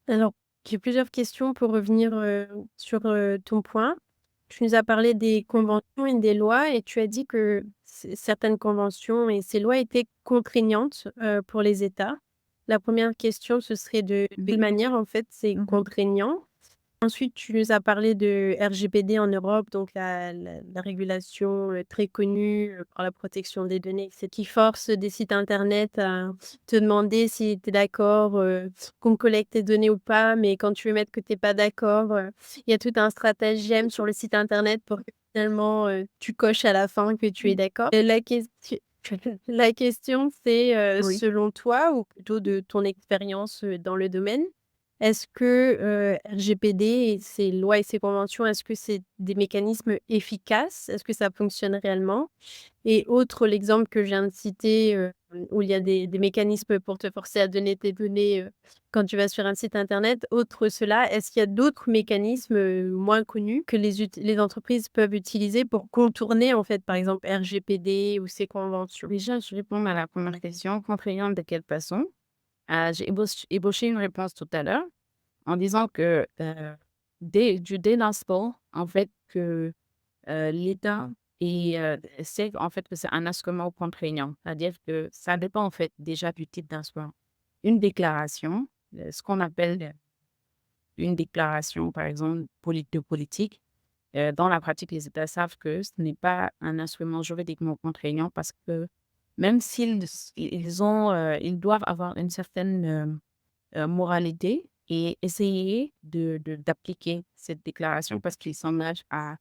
Alors, j'ai plusieurs questions pour revenir, sur, ton point. Tu nous as parlé des conventions et des lois et tu as dit que certaines conventions et ces lois étaient contraignantes, pour les États. La première question, ce serait de quelle manière, en fait, c'est contraignant? Ensuite, tu nous as parlé de RGPD en Europe, donc la régulation, très connue, pour la protection des données, c'est qui force des sites internet à te demander si tu es d'accord, qu'on collecte tes données ou pas, mais quand tu veux mettre que tu es pas d'accord, il y a tout un stratagème sur le site internet pour que finalement, tu coches à la fin que tu es d'accord. Et la question c'est, Oui. selon toi ou plutôt de ton expérience, dans le domaine, est-ce que, RGPD et ces lois et ces conventions, est-ce que c'est des mécanismes efficaces? Est-ce que ça fonctionne réellement? Et autre l'exemple que je viens de citer, où il y a des mécanismes pour te forcer à donner tes données, quand tu vas sur un site internet, autre cela, est-ce qu'il y a d'autres mécanismes, moins connus que les entreprises peuvent utiliser pour contourner, en fait, par exemple, RGPD ou ces conventions? Déjà, je réponds à la première question, contraignante de quelle façon? J'ai ébauché une réponse tout à l'heure en disant que, dès l'instant, en fait, que, l'État sait, en fait, que c'est un instrument contraignant. C'est-à-dire que ça dépend, en fait, déjà du type d'instrument. Une déclaration, ce qu'on appelle, une déclaration, par exemple, de politique, dans la pratique, les États savent que ce n'est pas un instrument juridiquement contraignant parce que même ils doivent avoir une certaine, moralité et essayer d'appliquer cette déclaration parce qu'ils s'engagent à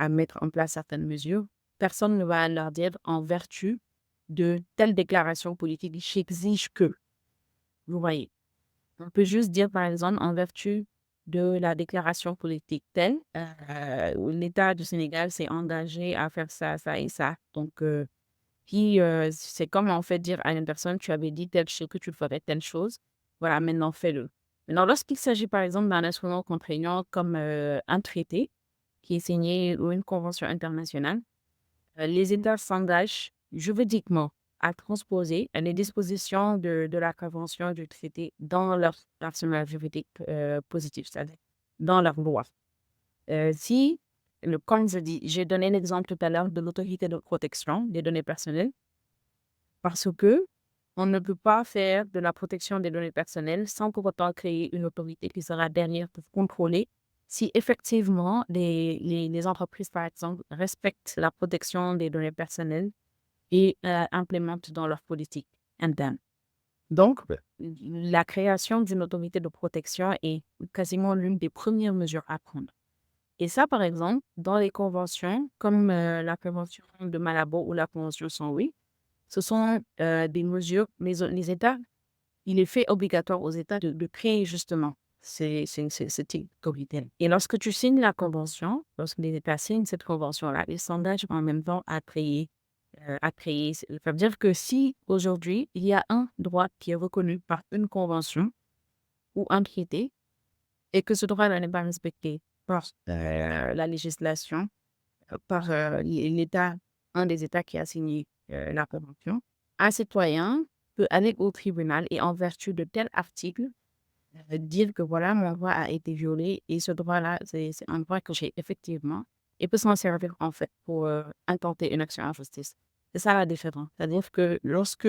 mettre en place certaines mesures. Personne ne va leur dire: «En vertu de telle déclaration politique, j'exige que», vous voyez? On peut juste dire, par exemple, en vertu de la déclaration politique telle, où l'État du Sénégal s'est engagé à faire ça, ça et ça. Donc, c'est comme en fait dire à une personne: «Tu avais dit telle chose, que tu ferais telle chose. Voilà, maintenant fais-le». Maintenant, lorsqu'il s'agit par exemple d'un instrument contraignant comme, un traité qui est signé ou une convention internationale, les États s'engagent juridiquement à transposer les dispositions de la convention du traité dans leur arsenal juridique, positif, c'est-à-dire dans leur loi. Si comme je dis, j'ai donné l'exemple tout à l'heure de l'autorité de protection des données personnelles parce que on ne peut pas faire de la protection des données personnelles sans pour autant créer une autorité qui sera derrière pour contrôler si effectivement les entreprises, par exemple, respectent la protection des données personnelles et implémentent dans leur politique interne. Donc, la création d'une autorité de protection est quasiment l'une des premières mesures à prendre. Et ça, par exemple, dans les conventions comme la convention de Malabo ou la convention 108, ce sont des mesures, les États, il est fait obligatoire aux États de créer justement ce type d'autorité. Et lorsque tu signes la convention, lorsque les États signent cette convention-là, ils s'engagent en même temps à créer. Ça veut dire que si aujourd'hui, il y a un droit qui est reconnu par une convention ou un traité et que ce droit-là n'est pas respecté par la législation, par l'État, un des États qui a signé la convention, un citoyen peut aller au tribunal et en vertu de tel article, dire que voilà, mon droit a été violé et ce droit-là, c'est un droit que j'ai effectivement et peut s'en servir en fait pour intenter une action en justice. C'est ça la différence. C'est-à-dire que lorsque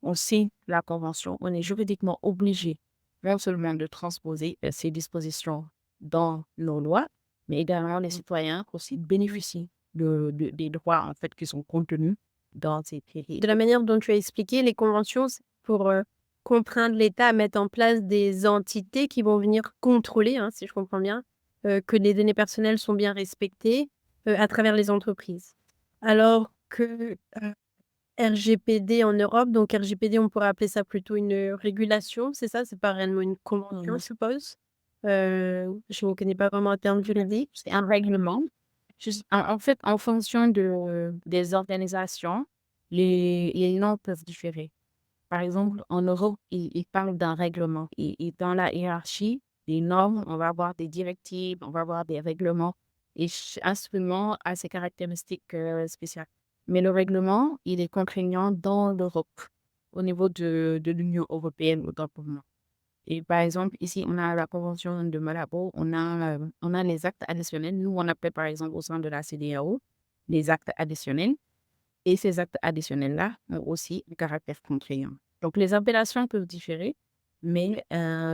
on signe la convention, on est juridiquement obligé non seulement de transposer ces dispositions dans nos lois, mais également les citoyens aussi bénéficient des droits, en fait, qui sont contenus dans ces De traités. la manière dont tu as expliqué, les conventions, c'est pour, contraindre l'État à mettre en place des entités qui vont venir contrôler, hein, si je comprends bien, que les données personnelles sont bien respectées, à travers les entreprises. Alors que, RGPD en Europe, donc RGPD, on pourrait appeler ça plutôt une, régulation, c'est ça? C'est pas réellement une convention, Mmh. je suppose? Je ne connais pas vraiment le terme juridique. C'est un règlement. Juste en fait, en fonction des organisations, les noms peuvent différer. Par exemple, en Europe, ils parlent d'un règlement et dans la hiérarchie des normes, on va avoir des directives, on va avoir des règlements et chaque instrument a ses caractéristiques, spéciales. Mais le règlement, il est contraignant dans l'Europe, au niveau de l'Union européenne, autant pour moi. Et par exemple, ici, on a la convention de Malabo, on a les actes additionnels. Nous, on appelle par exemple au sein de la CEDEAO les actes additionnels. Et ces actes additionnels-là ont aussi un caractère contraignant. Donc, les appellations peuvent différer, mais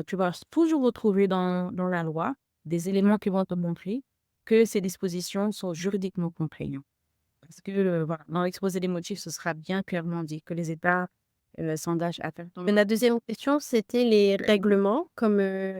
tu vas toujours retrouver dans la loi des éléments qui vont te montrer que ces dispositions sont juridiquement contraignantes. Parce que voilà, dans l'exposé des motifs, ce sera bien clairement dit que les États s'engagent à faire tomber. La deuxième question, c'était les règlements comme,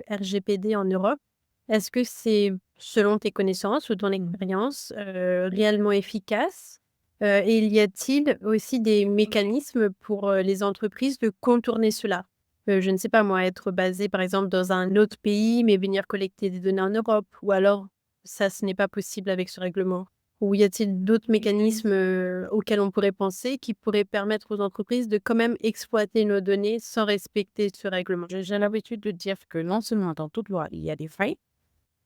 RGPD en Europe. Est-ce que c'est, selon tes connaissances ou ton expérience, réellement efficace? Et y a-t-il aussi des mécanismes pour, les entreprises de contourner cela? Je ne sais pas moi, être basé par exemple dans un autre pays, mais venir collecter des données en Europe, ou alors ça, ce n'est pas possible avec ce règlement? Ou y a-t-il d'autres mécanismes, auxquels on pourrait penser, qui pourraient permettre aux entreprises de quand même exploiter nos données sans respecter ce règlement? J'ai l'habitude de dire que non seulement dans toute loi, il y a des failles,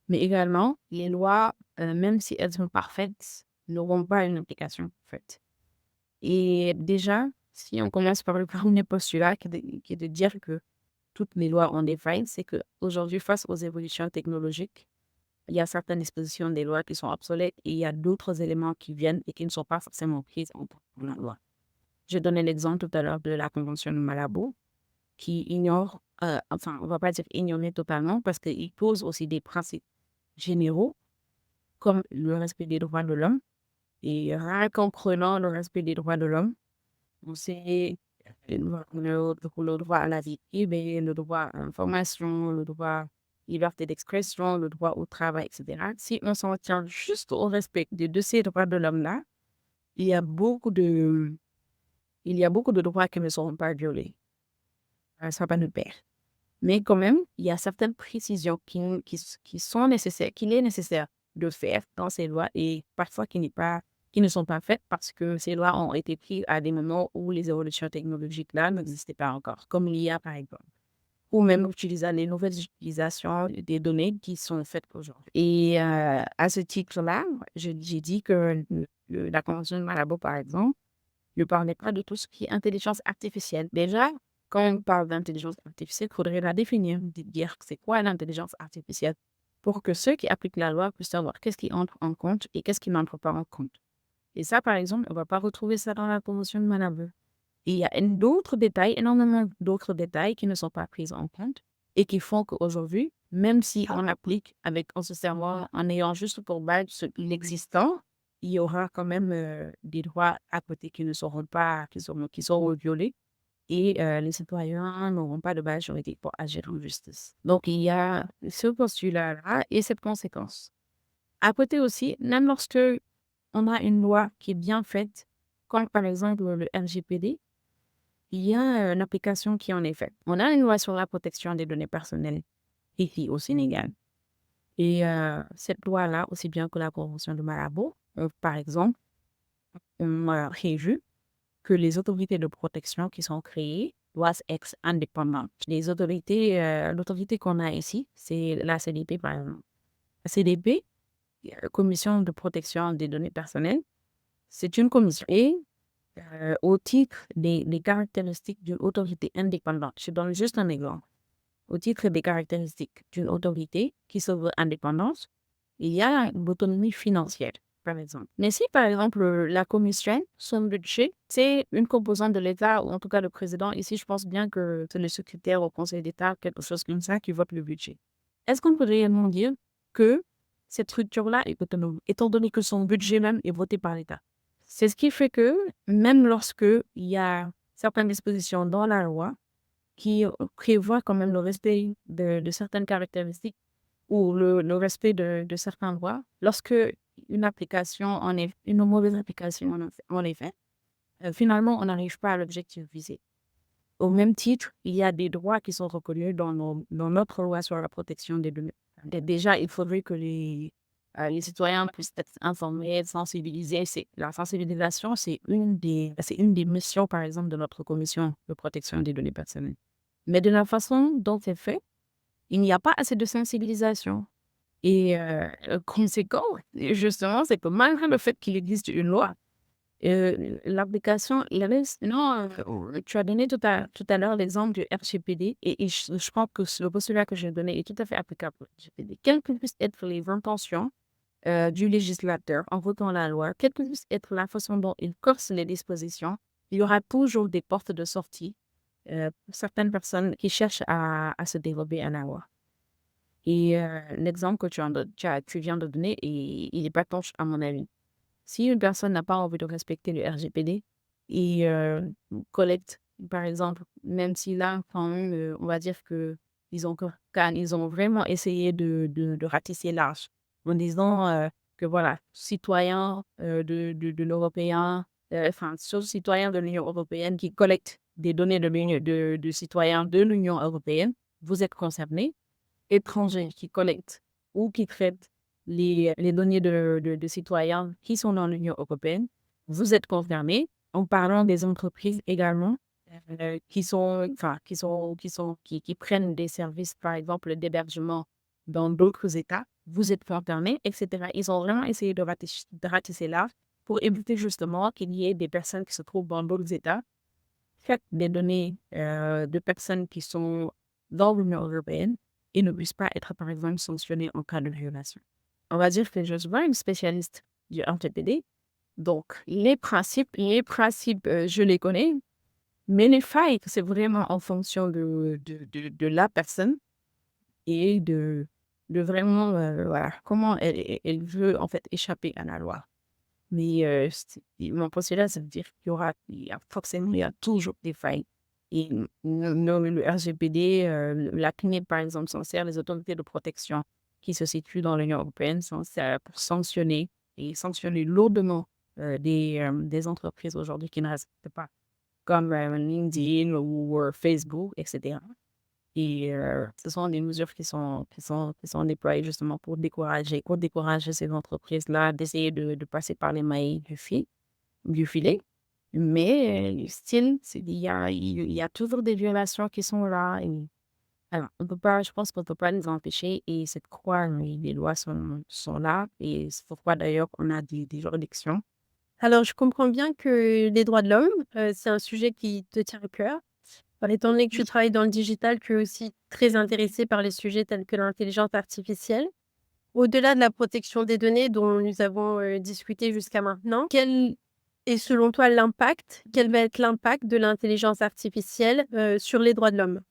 mais également les lois, même si elles sont parfaites, n'auront pas une application parfaite. Et déjà, si on commence par le premier postulat qui est de dire que toutes les lois ont des failles, c'est qu'aujourd'hui, face aux évolutions technologiques, il y a certaines dispositions des lois qui sont obsolètes et il y a d'autres éléments qui viennent et qui ne sont pas forcément pris en compte dans la loi. J'ai donné l'exemple tout à l'heure de la Convention de Malabo qui ignore, enfin, on ne va pas dire ignorer totalement parce qu'il pose aussi des principes généraux comme le respect des droits de l'homme. Et rien qu'en prenant le respect des droits de l'homme, on sait le droit à la vie privée, le droit à l'information, le droit à liberté d'expression, le droit au travail, etc. Si on s'en tient juste au respect de ces droits de l'homme-là, il y a beaucoup de, il y a beaucoup de droits qui ne seront pas violés. Ça va pas nous perdre. Mais quand même, il y a certaines précisions qui sont nécessaires, qu'il est nécessaire de faire dans ces lois et parfois qui ne sont pas faites parce que ces lois ont été prises à des moments où les évolutions technologiques là n'existaient pas encore, comme l'IA par exemple, ou même utiliser les nouvelles utilisations des données qui sont faites aujourd'hui. Et à ce titre-là, j'ai dit que la Convention de Malabo, par exemple, ne parlait pas de tout ce qui est intelligence artificielle. Déjà, quand on parle d'intelligence artificielle, il faudrait la définir, dire c'est quoi l'intelligence artificielle pour que ceux qui appliquent la loi puissent savoir qu'est-ce qui entre en compte et qu'est-ce qui n'entre pas en compte. Et ça, par exemple, on ne va pas retrouver ça dans la Convention de Malabo. Et il y a d'autres détails, énormément d'autres détails qui ne sont pas pris en compte et qui font qu'aujourd'hui, même si on applique avec en se servant, en ayant juste pour base l'existant, il y aura quand même des droits à côté qui ne seront pas, qui seront violés et les citoyens n'auront pas de base juridique pour agir en justice. Donc, il y a ce postulat-là et cette conséquence. À côté aussi, même lorsque on a une loi qui est bien faite, comme par exemple le RGPD, il y a une application qui en est faite. On a une loi sur la protection des données personnelles ici au Sénégal. Et cette loi-là, aussi bien que la Convention de Malabo, par exemple, on a prévu que les autorités de protection qui sont créées doivent être indépendantes. Les autorités, l'autorité qu'on a ici, c'est la CDP, par exemple. La CDP, Commission de protection des données personnelles, c'est une commission. Et au titre des caractéristiques d'une autorité indépendante, je donne juste un exemple. Au titre des caractéristiques d'une autorité qui se veut indépendante, il y a l'autonomie financière, par exemple. Mais si, par exemple, la commission, son budget, c'est une composante de l'État, ou en tout cas le président, ici, je pense bien que c'est le secrétaire au Conseil d'État, quelque chose comme ça, qui vote le budget. Est-ce qu'on peut réellement dire que cette structure-là est autonome, étant donné que son budget même est voté par l'État. C'est ce qui fait que même lorsque il y a certaines dispositions dans la loi qui prévoient quand même le respect de certaines caractéristiques ou le respect de certains droits, lorsque une mauvaise application en est faite, finalement, on n'arrive pas à l'objectif visé. Au même titre, il y a des droits qui sont reconnus dans notre loi sur la protection des données. Déjà, il faudrait que les citoyens puissent être informés, sensibilisés. La sensibilisation, c'est une des missions, par exemple, de notre commission de protection des données personnelles. Mais de la façon dont c'est fait, il n'y a pas assez de sensibilisation. Et le conséquent, justement, c'est que malgré le fait qu'il existe une loi, l'application, il reste non, tu as donné tout à l'heure l'exemple du RGPD et je pense que le postulat que j'ai donné est tout à fait applicable au RGPD. Quelles que puissent être les intentions du législateur en votant la loi, quelle que puisse être la façon dont il corse les dispositions, il y aura toujours des portes de sortie pour certaines personnes qui cherchent à se dérober à la loi. Et l'exemple que tu viens de donner, il est pas tangible à mon avis. Si une personne n'a pas envie de respecter le RGPD et collecte, par exemple, même si là, quand même, on va dire que ils ont vraiment essayé de ratisser large en disant que voilà, citoyens de l'Européen, enfin, citoyens de l'Union européenne qui collectent des données de citoyens de l'Union européenne, vous êtes concernés. Étrangers qui collectent ou qui traitent les données de citoyens qui sont dans l'Union européenne, vous êtes concernés. En parlant des entreprises également, qui prennent des services, par exemple, d'hébergement dans d'autres États, vous êtes concernés, etc. Ils ont vraiment essayé de ratisser large pour éviter justement qu'il y ait des personnes qui se trouvent dans d'autres États, traitent des données de personnes qui sont dans l'Union européenne et ne puissent pas être, par exemple, sanctionnés en cas de violation. On va dire que je suis pas une spécialiste du RGPD, donc les principes, je les connais, mais les failles, c'est vraiment en fonction de la personne et de vraiment, voilà, comment elle veut, en fait, échapper à la loi. Mais mon postulat, ça veut dire il y a toujours des failles. Et le RGPD, la CNIL, par exemple, s'en sert, les autorités de protection qui se situent dans l'Union européenne s'en servent pour sanctionner lourdement des entreprises aujourd'hui qui ne respectent pas, comme LinkedIn ou Facebook, etc. Et ce sont des mesures qui sont déployées justement pour décourager ces entreprises-là d'essayer de passer par les mailles du filet. Mais il y a toujours des violations qui sont là. Et, alors, je pense qu'on ne peut pas les empêcher. Et c'est pourquoi les lois sont là. Et c'est pourquoi d'ailleurs on a des juridictions. Alors, je comprends bien que les droits de l'homme, c'est un sujet qui te tient à cœur. Étant donné que tu travailles dans le digital, tu es aussi très intéressé par les sujets tels que l'intelligence artificielle. Au-delà de la protection des données dont nous avons discuté jusqu'à maintenant, quel est selon toi quel va être l'impact de l'intelligence artificielle sur les droits de l'homme?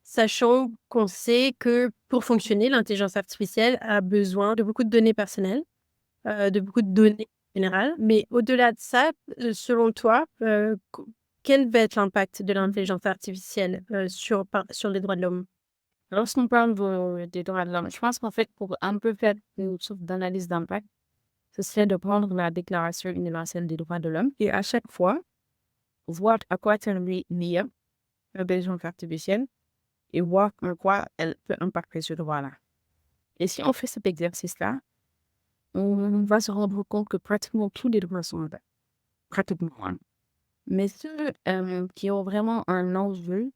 Sachant qu'on sait que pour fonctionner, l'intelligence artificielle a besoin de beaucoup de données personnelles, de beaucoup de données générales. Mais au-delà de ça, selon toi, quel va être l'impact de l'intelligence artificielle sur les droits de l'homme? Lorsqu'on parle des droits de l'homme, je pense qu'en fait, pour un peu faire une sorte d'analyse d'impact, ce serait de prendre la Déclaration universelle des droits de l'homme et à chaque fois, voir à quoi servait l'IA, l'intelligence artificielle, et voir en quoi elle peut impacter ce droit-là. Et si on fait cet exercice-là, on va se rendre compte que pratiquement tous les droits sont impactés. Pratiquement. Hein. Mais ceux qui ont vraiment un enjeu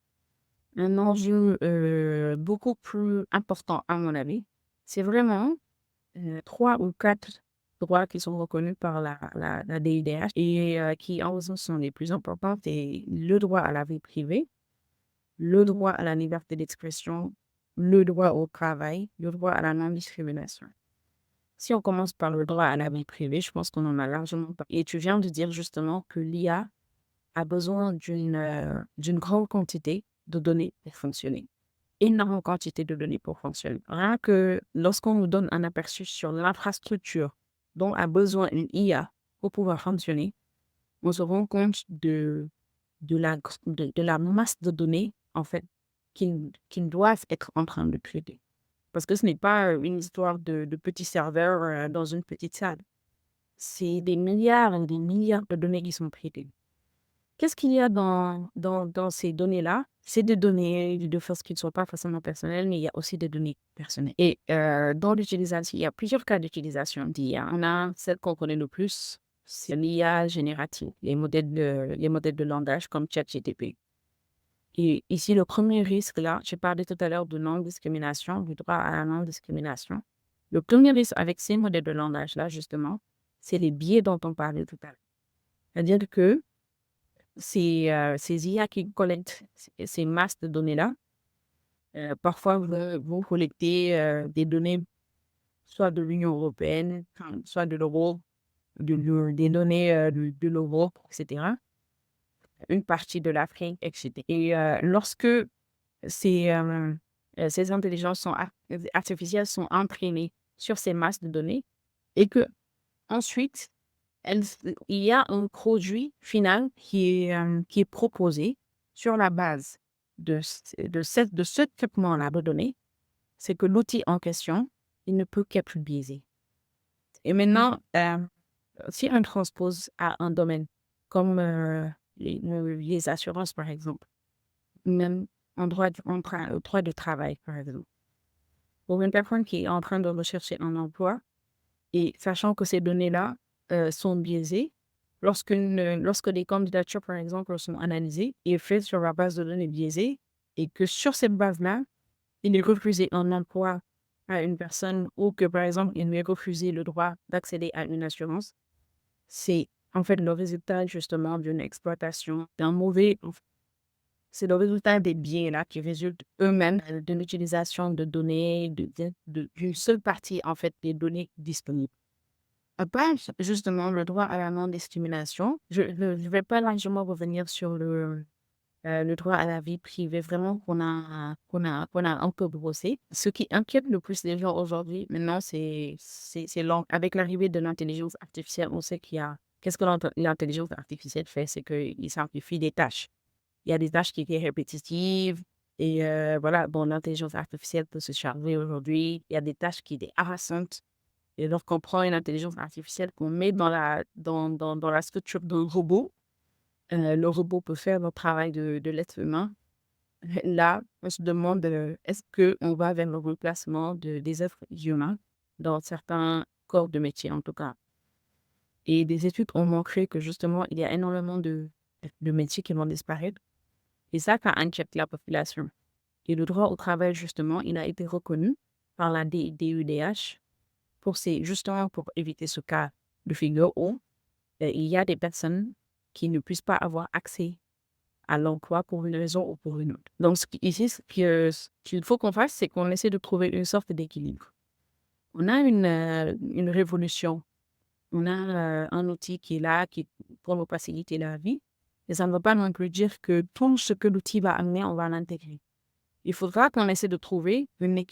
beaucoup plus important à mon avis, c'est vraiment 3 ou 4 droits qui sont reconnus par la DIDH et qui en sens sont les plus importants. C'est le droit à la vie privée, le droit à la liberté d'expression, le droit au travail, le droit à la non-discrimination. Si on commence par le droit à la vie privée, je pense qu'on en a largement parlé. Et tu viens de dire justement que l'IA a besoin d'une grande quantité de données pour fonctionner. énorme quantité de données pour fonctionner. Rien que lorsqu'on nous donne un aperçu sur l'infrastructure dont a besoin une IA pour pouvoir fonctionner, on se rend compte de la masse de données, en fait, qu'ils doivent être en train de traiter. Parce que ce n'est pas une histoire de petits serveurs dans une petite salle. C'est des milliards et des milliards de données qui sont traitées. Qu'est-ce qu'il y a dans ces données-là? C'est des données de choses qui ne sont pas forcément personnelles, mais il y a aussi des données personnelles. Et dans l'utilisation, il y a plusieurs cas d'utilisation d'IA. On a celle qu'on connaît le plus, c'est l'IA générative, les modèles de langage comme ChatGPT. Et ici, le premier risque, là, j'ai parlé tout à l'heure de non-discrimination, du droit à la non-discrimination. Le premier risque avec ces modèles de langage-là, justement, c'est les biais dont on parlait tout à l'heure. C'est-à-dire que ces IA qui collectent ces masses de données-là, parfois vont collecter des données soit de l'Union européenne, soit de l'Europe, des données de l'Europe, etc., une partie de l'Afrique, etc. Et lorsque ces, ces intelligences artificielles sont entraînées sur ces masses de données et que ensuite, il y a un produit final qui est proposé sur la base de ce traitement-là de données, c'est que l'outil en question, il ne peut qu'être biaisé. Et maintenant, si on transpose à un domaine comme les assurances, par exemple, même en droit de travail, par exemple, pour une personne qui est en train de rechercher un emploi, et sachant que ces données-là sont biaisées, lorsque les candidatures, par exemple, sont analysées et faites sur la base de données biaisées, et que sur cette base-là, il est refusé un emploi à une personne ou que, par exemple, il lui est refusé le droit d'accéder à une assurance, c'est en fait le résultat justement d'une exploitation, c'est le résultat des biais là qui résultent eux-mêmes de l'utilisation de données, d'une seule partie en fait des données disponibles. À part justement le droit à la non-discrimination, je ne vais pas largement revenir sur le droit à la vie privée, vraiment qu'on a un peu brossé. Ce qui inquiète le plus les gens aujourd'hui, maintenant, avec l'arrivée de l'intelligence artificielle, on sait qu'est-ce que l'intelligence artificielle fait, c'est qu'il simplifie des tâches. Il y a des tâches qui étaient répétitives et voilà, bon, l'intelligence artificielle peut se charger aujourd'hui. Il y a des tâches qui étaient harassantes. Et lorsqu'on prend une intelligence artificielle qu'on met dans la structure d'un robot, le robot peut faire le travail de l'être humain. Là, on se demande est-ce qu'on va vers le remplacement des êtres humains dans certains corps de métier, en tout cas. Et des études ont montré que justement, il y a énormément de métiers qui vont disparaître. Et ça inquiète la population. Et le droit au travail, justement, il a été reconnu par la DUDH justement pour éviter ce cas de figure où il y a des personnes qui ne puissent pas avoir accès à l'emploi pour une raison ou pour une autre. Donc, ici, ce qu'il faut qu'on fasse, c'est qu'on essaie de trouver une sorte d'équilibre. On a une révolution, on a un outil qui est là, pour nous faciliter la vie, et ça ne veut pas non plus dire que tout ce que l'outil va amener, on va l'intégrer. Il faudra qu'on essaie de trouver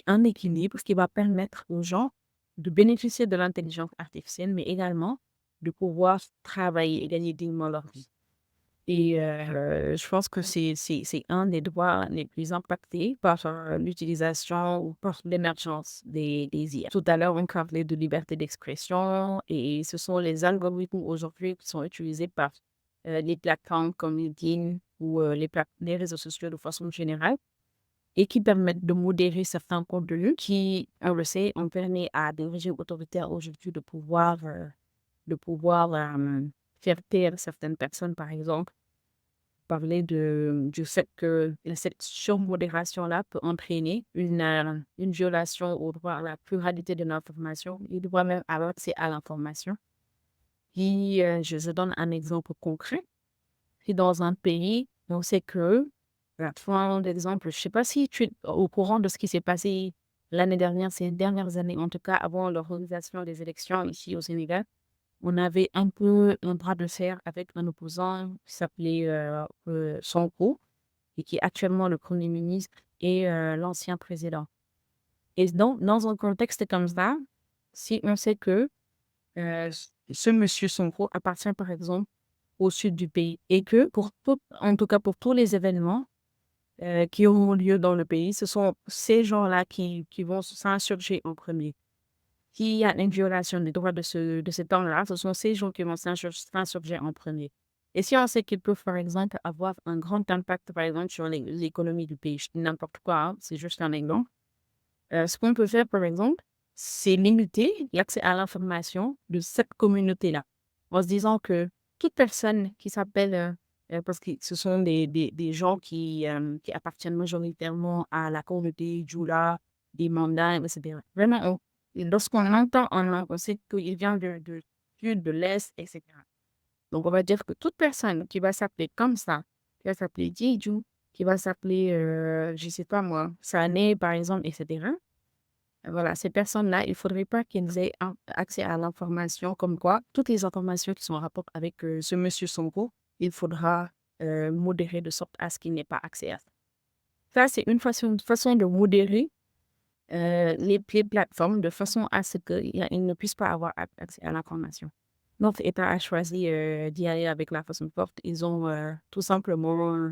un équilibre qui va permettre aux gens de bénéficier de l'intelligence artificielle, mais également de pouvoir travailler et gagner dignement leur vie. Et je pense que c'est un des droits les plus impactés par l'utilisation ou par l'émergence des IA. Tout à l'heure, on parlait de liberté d'expression et ce sont les algorithmes aujourd'hui qui sont utilisés par les plateformes comme LinkedIn ou les réseaux sociaux de façon générale et qui permettent de modérer certains contenus qui, on le sait, ont permis à des régimes autoritaires aujourd'hui de pouvoir faire taire certaines personnes, par exemple, parler du fait que cette surmodération-là peut entraîner une violation au droit à la pluralité de l'information et du droit même à l'accès à l'information. Et je donne un exemple concret. Si dans un pays, on sait que, prenons l'exemple, je ne sais pas si tu es au courant de ce qui s'est passé l'année dernière, ces dernières années, en tout cas avant l'organisation des élections ici au Sénégal, on avait un peu un bras de fer avec un opposant qui s'appelait Sonko et qui est actuellement le Premier ministre et l'ancien président. Et donc, dans un contexte comme ça, si on sait que ce monsieur Sonko appartient, par exemple, au sud du pays et que, en tout cas pour tous les événements qui auront lieu dans le pays, ce sont ces gens-là qui vont s'insurger en premier. S'il y a une violation des droits de cet homme-là, ce sont ces gens qui vont s'insurger en premier. Et si on sait qu'ils peuvent, par exemple, avoir un grand impact, par exemple, sur l'économie du pays, je dis n'importe quoi, hein, c'est juste un exemple. Ce qu'on peut faire, par exemple, c'est limiter l'accès à l'information de cette communauté-là, en se disant que toute personne qui s'appelle, parce que ce sont des gens qui appartiennent majoritairement à la communauté Jula, des mandats, etc. Vraiment, lorsqu'on entend, on sait qu'il vient de sud, de l'est, etc. Donc, on va dire que toute personne qui va s'appeler comme ça, qui va s'appeler Djidju, qui va s'appeler, je ne sais pas moi, Sané, par exemple, etc. Voilà, ces personnes-là, il ne faudrait pas qu'ils aient accès à l'information comme quoi, toutes les informations qui sont en rapport avec ce monsieur Sonko, il faudra modérer de sorte à ce qu'il n'ait pas accès à ça. Ça, c'est une façon de modérer les plateformes de façon à ce qu'ils ne puissent pas avoir accès à l'information. Notre État a choisi d'y aller avec la façon forte. Ils ont tout simplement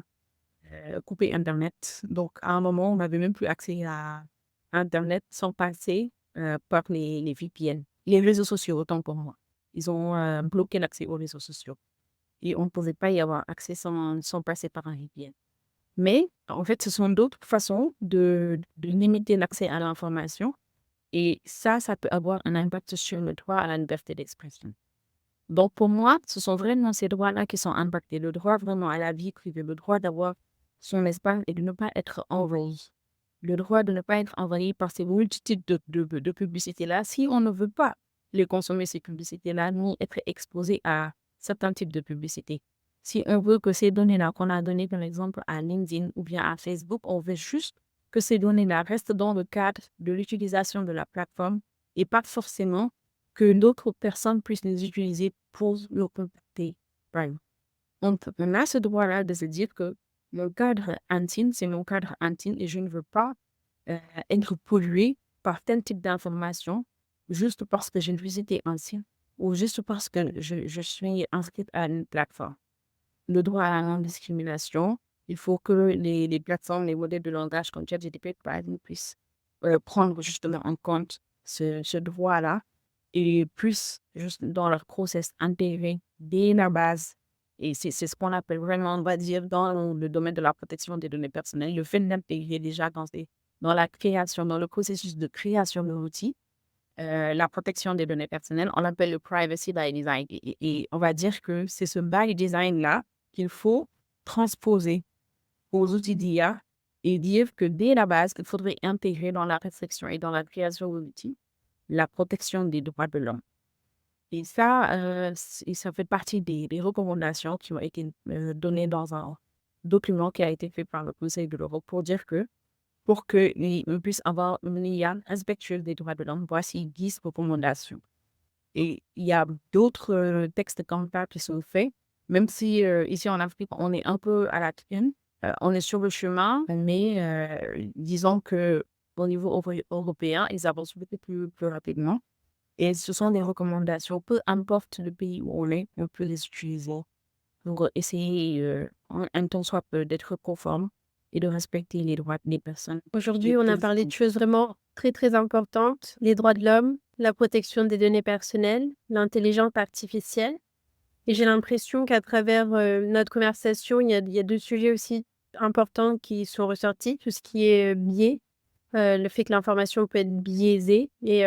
coupé Internet. Donc, à un moment, on n'avait même plus accès à Internet sans passer par les VPN. Les réseaux sociaux, autant pour moi. Ils ont bloqué l'accès aux réseaux sociaux. Et on ne pouvait pas y avoir accès sans passer par un VPN. Mais, en fait, ce sont d'autres façons de limiter l'accès à l'information. Et ça peut avoir un impact sur le droit à la liberté d'expression. Donc, pour moi, ce sont vraiment ces droits-là qui sont impactés. Le droit vraiment à la vie privée, le droit d'avoir son espace et de ne pas être envahi. Le droit de ne pas être envahi par ces multitudes de publicités-là. Si on ne veut pas les consommer, ces publicités-là, ni être exposé à certains types de publicités. Si on veut que ces données-là qu'on a données, par exemple, à LinkedIn ou bien à Facebook, on veut juste que ces données-là restent dans le cadre de l'utilisation de la plateforme et pas forcément que d'autres personnes puissent les utiliser pour le contacter. On a ce droit-là de se dire que mon cadre intime, c'est mon cadre intime et je ne veux pas être pollué par tel type d'informations juste parce que j'ai une visite ancienne ou juste parce que je suis inscrite à une plateforme. Le droit à la non-discrimination, il faut que les plateformes, les modèles de langage comme ChatGPT, par exemple, puissent prendre justement en compte ce droit-là et plus juste dans leur process intégrer dès la base. Et c'est ce qu'on appelle vraiment, on va dire, dans le domaine de la protection des données personnelles, le fait d'intégrer déjà dans la création, dans le processus de création de l'outil, la protection des données personnelles, on l'appelle le privacy by design. Et on va dire que c'est ce by design-là qu'il faut transposer aux outils d'IA et dire que dès la base, il faudrait intégrer dans la réflexion et dans la création de l'outil la protection des droits de l'homme. Et ça, ça fait partie des recommandations qui ont été données dans un document qui a été fait par le Conseil de l'Europe pour dire que pour qu'on puisse avoir une IA respectueuse des droits de l'homme, voici 10 recommandations. Et il y a d'autres textes comme ça qui sont faits, même si ici en Afrique, on est un peu à la traîne, on est sur le chemin, mais disons que au niveau européen, ils avancent beaucoup plus rapidement. Et ce sont des recommandations, peu importe le pays où on est, on peut les utiliser pour essayer, un temps soit peu, d'être conforme et de respecter les droits des personnes. Aujourd'hui, on a parlé de choses vraiment très, très importantes. Les droits de l'homme, la protection des données personnelles, l'intelligence artificielle. Et j'ai l'impression qu'à travers notre conversation, il y a deux sujets aussi importants qui sont ressortis. Tout ce qui est biais, le fait que l'information peut être biaisée. Et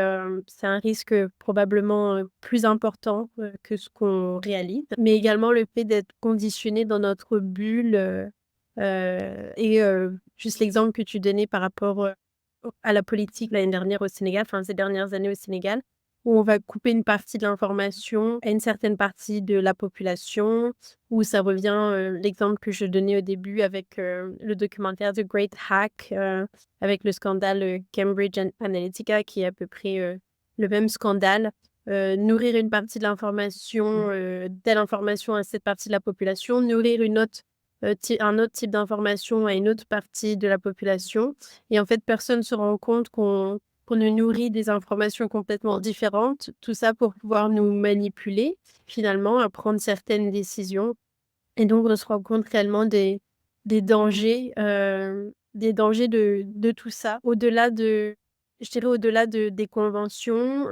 c'est un risque probablement plus important que ce qu'on réalise. Mais également le fait d'être conditionné dans notre bulle. Et juste l'exemple que tu donnais par rapport à la politique l'année dernière au Sénégal, enfin ces dernières années au Sénégal, où on va couper une partie de l'information à une certaine partie de la population, où ça revient, l'exemple que je donnais au début avec le documentaire The Great Hack, avec le scandale Cambridge Analytica, qui est à peu près le même scandale. Nourrir une partie de l'information, telle information à cette partie de la population, nourrir une autre un autre type d'information à une autre partie de la population et en fait, personne se rend compte qu'on nous nourrit des informations complètement différentes. Tout ça pour pouvoir nous manipuler, finalement, à prendre certaines décisions et donc on se rend compte réellement des dangers de tout ça. Au-delà de je dirais au-delà des conventions,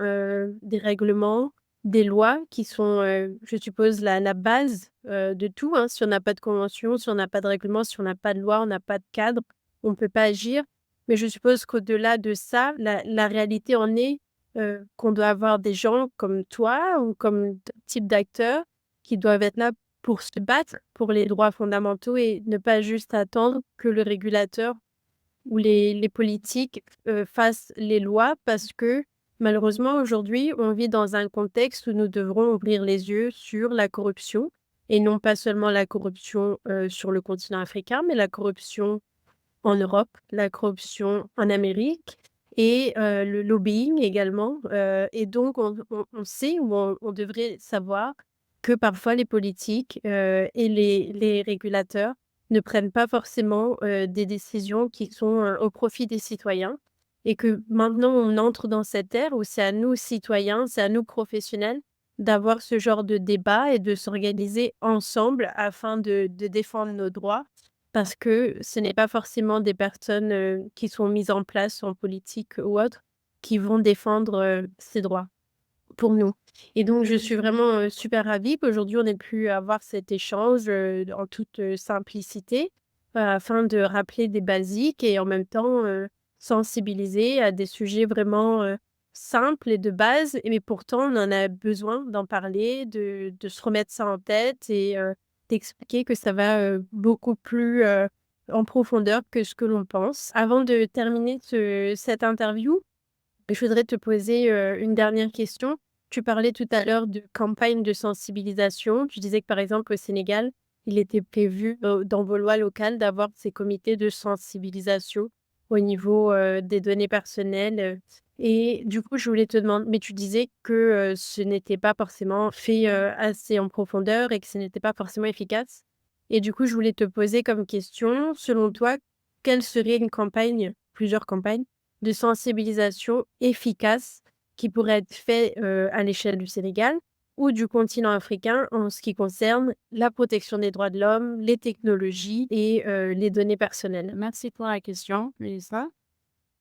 des règlements, des lois qui sont, je suppose la base, de tout, hein. Si on n'a pas de convention, si on n'a pas de règlement, si on n'a pas de loi, on n'a pas de cadre, on ne peut pas agir. Mais je suppose qu'au-delà de ça, la réalité en est, qu'on doit avoir des gens comme toi ou comme t type d'acteurs qui doivent être là pour se battre pour les droits fondamentaux et ne pas juste attendre que le régulateur ou les politiques, fassent les lois parce que malheureusement aujourd'hui, on vit dans un contexte où nous devrons ouvrir les yeux sur la corruption et non pas seulement la corruption, sur le continent africain, mais la corruption en Europe, la corruption en Amérique et le lobbying également, et donc on sait ou on devrait savoir que parfois les politiques, et les régulateurs ne prennent pas forcément, des décisions qui sont, au profit des citoyens et que maintenant on entre dans cette ère où c'est à nous citoyens, c'est à nous professionnels d'avoir ce genre de débat et de s'organiser ensemble afin de défendre nos droits parce que ce n'est pas forcément des personnes, qui sont mises en place en politique ou autre, qui vont défendre, ces droits pour nous et donc je suis vraiment, super ravie qu'aujourd'hui on ait pu avoir cet échange, en toute, simplicité, afin de rappeler des basiques et en même temps, sensibiliser à des sujets vraiment, simples et de base et mais pourtant on en a besoin d'en parler, de se remettre ça en tête et d'expliquer que ça va, beaucoup plus, en profondeur que ce que l'on pense. Avant de terminer cette interview, je voudrais te poser, une dernière question. Tu parlais tout à l'heure de campagne de sensibilisation. Tu disais que, par exemple, au Sénégal, il était prévu, dans vos lois locales d'avoir ces comités de sensibilisation au niveau, des données personnelles, et du coup, je voulais te demander mais tu disais que, ce n'était pas forcément fait, assez en profondeur et que ce n'était pas forcément efficace et du coup, je voulais te poser comme question, selon toi, quelle serait une campagne, plusieurs campagnes de sensibilisation efficace qui pourrait être fait, à l'échelle du Sénégal ou du continent africain en ce qui concerne la protection des droits de l'homme, les technologies et les données personnelles? Merci pour la question, Mélissa.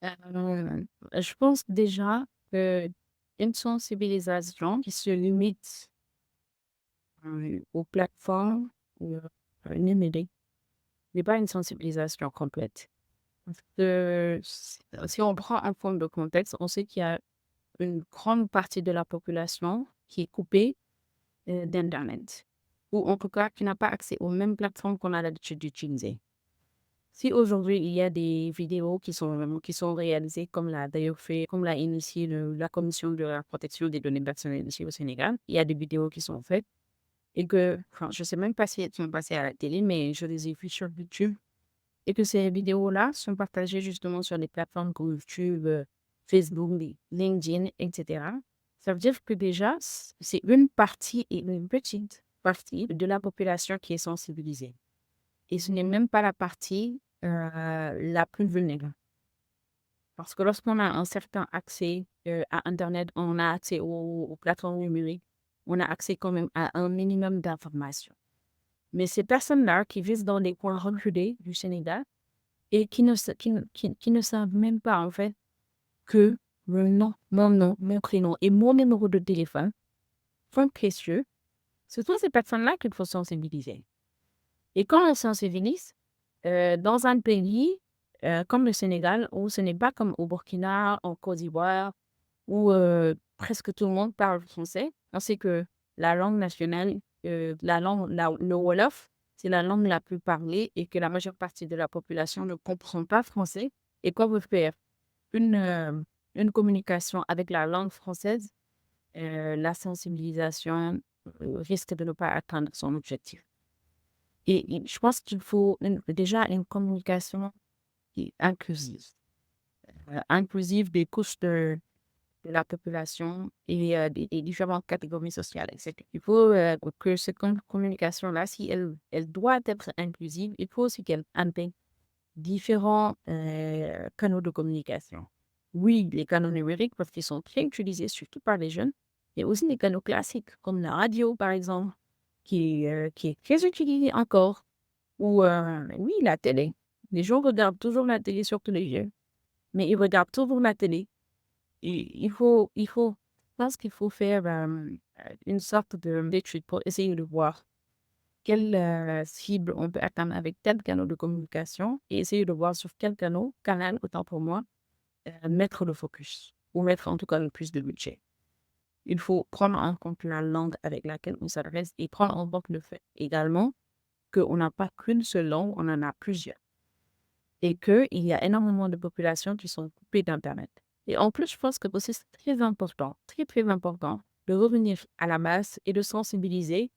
Je pense déjà qu'une sensibilisation qui se limite aux plateformes numériques n'est pas une sensibilisation complète. Parce que si on prend un point de contexte, on sait qu'il y a une grande partie de la population qui est coupée d'Internet, ou en tout cas qui n'a pas accès aux mêmes plateformes qu'on a l'habitude d'utiliser. Si aujourd'hui il y a des vidéos qui sont réalisées comme l'a initié la Commission de la protection des données personnelles ici au Sénégal, il y a des vidéos qui sont faites et que, enfin, je sais même pas si elles sont passées à la télé, mais je les ai vues sur YouTube et que ces vidéos-là sont partagées justement sur les plateformes comme YouTube, Facebook, LinkedIn, etc. Ça veut dire que déjà, c'est une partie et une petite partie de la population qui est sensibilisée. Et ce n'est même pas la partie la plus vulnérable. Parce que lorsqu'on a un certain accès à Internet, on a accès aux plateformes numériques, on a accès quand même à un minimum d'informations. Mais ces personnes-là qui vivent dans les coins reculés du Sénégal et qui ne savent même pas en fait que le nom, mon nom, mon prénom et mon numéro de téléphone sont précieux, ce sont ces personnes-là qu'il faut sensibiliser. Et quand on sensibilise, dans un pays comme le Sénégal, où ce n'est pas comme au Burkina, en Côte d'Ivoire, où presque tout le monde parle français, on sait que la langue nationale, le Wolof, c'est la langue la plus parlée et que la majeure partie de la population ne comprend pas français. Et quoi vous faire une, euh, une communication avec la langue française, la sensibilisation risque de ne pas atteindre son objectif. Et je pense qu'il faut déjà une communication qui est inclusive. Inclusive des couches de la population et des différentes catégories sociales, etc. Il faut que cette communication-là, si elle doit être inclusive, il faut aussi qu'elle intègre différents canaux de communication. Oui, les canaux numériques parce qu'ils sont très utilisés, surtout par les jeunes, mais aussi les canaux classiques, comme la radio, par exemple, qui est très utilisée encore, ou oui, la télé. Les gens regardent toujours la télé, surtout les jeunes, mais ils regardent toujours la télé. Et je pense qu'il faut faire une sorte d'étude pour essayer de voir quelle cible on peut atteindre avec tel canal de communication et essayer de voir sur quel canal, autant pour moi, mettre le focus ou mettre en tout cas le plus de budget. Il faut prendre en compte la langue avec laquelle on s'adresse et prendre en compte le fait également qu'on n'a pas qu'une seule langue, on en a plusieurs. Et qu'il y a énormément de populations qui sont coupées d'Internet. Et en plus, je pense que aussi c'est très important, très très important, de revenir à la base et de sensibiliser,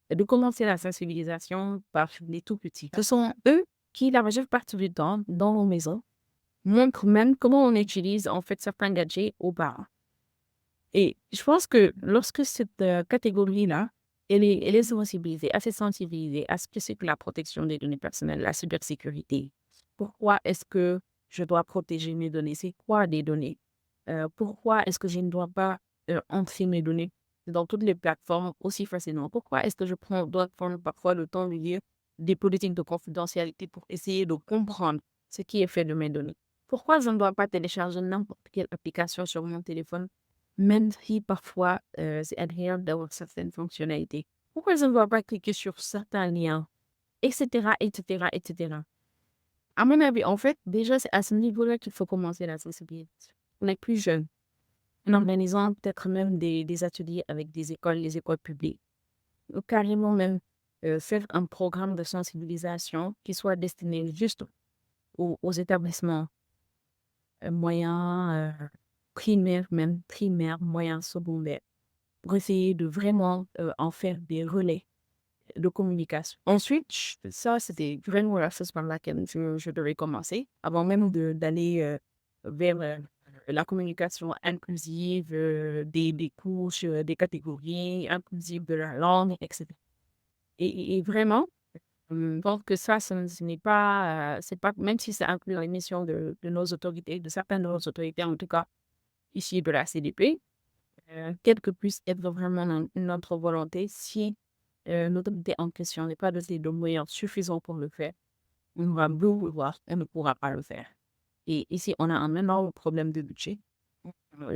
et de commencer la sensibilisation par les tout petits. Ce sont eux qui, la majeure partie du temps, dans nos maisons, montrent même comment on utilise en fait certains gadgets aux parents. Et je pense que lorsque cette catégorie-là, elle est sensibilisée, assez sensibilisée à ce que c'est que la protection des données personnelles, la cybersécurité. Pourquoi est-ce que je dois protéger mes données? C'est quoi des données? Pourquoi est-ce que je ne dois pas entrer mes données dans toutes les plateformes aussi facilement? Pourquoi est-ce que dois prendre parfois le temps de lire des politiques de confidentialité pour essayer de comprendre ce qui est fait de mes données? Pourquoi je ne dois pas télécharger n'importe quelle application sur mon téléphone même si parfois, c'est agréable d'avoir certaines fonctionnalités. Pourquoi je ne dois pas cliquer sur certains liens? Et cetera, et cetera, et cetera. À mon avis, en fait, déjà, c'est à ce niveau-là qu'il faut commencer la sensibilisation. On est plus jeune. En organisant peut-être même des ateliers avec les écoles publiques. Ou carrément même faire un programme de sensibilisation qui soit destiné juste aux établissements moyens, primaires, même primaires, moyens, secondaires, pour essayer de vraiment en faire des relais de communication. Ensuite, ça, c'était vraiment la chose par laquelle je devais commencer, avant même d'aller vers la communication inclusive des couches, des catégories, inclusive de la langue, etc. Et vraiment, je pense que ça, ce n'est pas, c'est pas, même si c'est inclus dans les missions de nos autorités, de certaines de nos autorités, en tout cas, ici de la CDP, quelle que puisse être vraiment notre volonté, si l'autorité en question n'est pas dotée de moyens suffisants pour le faire, on va vouloir et ne pourra pas le faire. Et ici, on a un énorme problème de budget.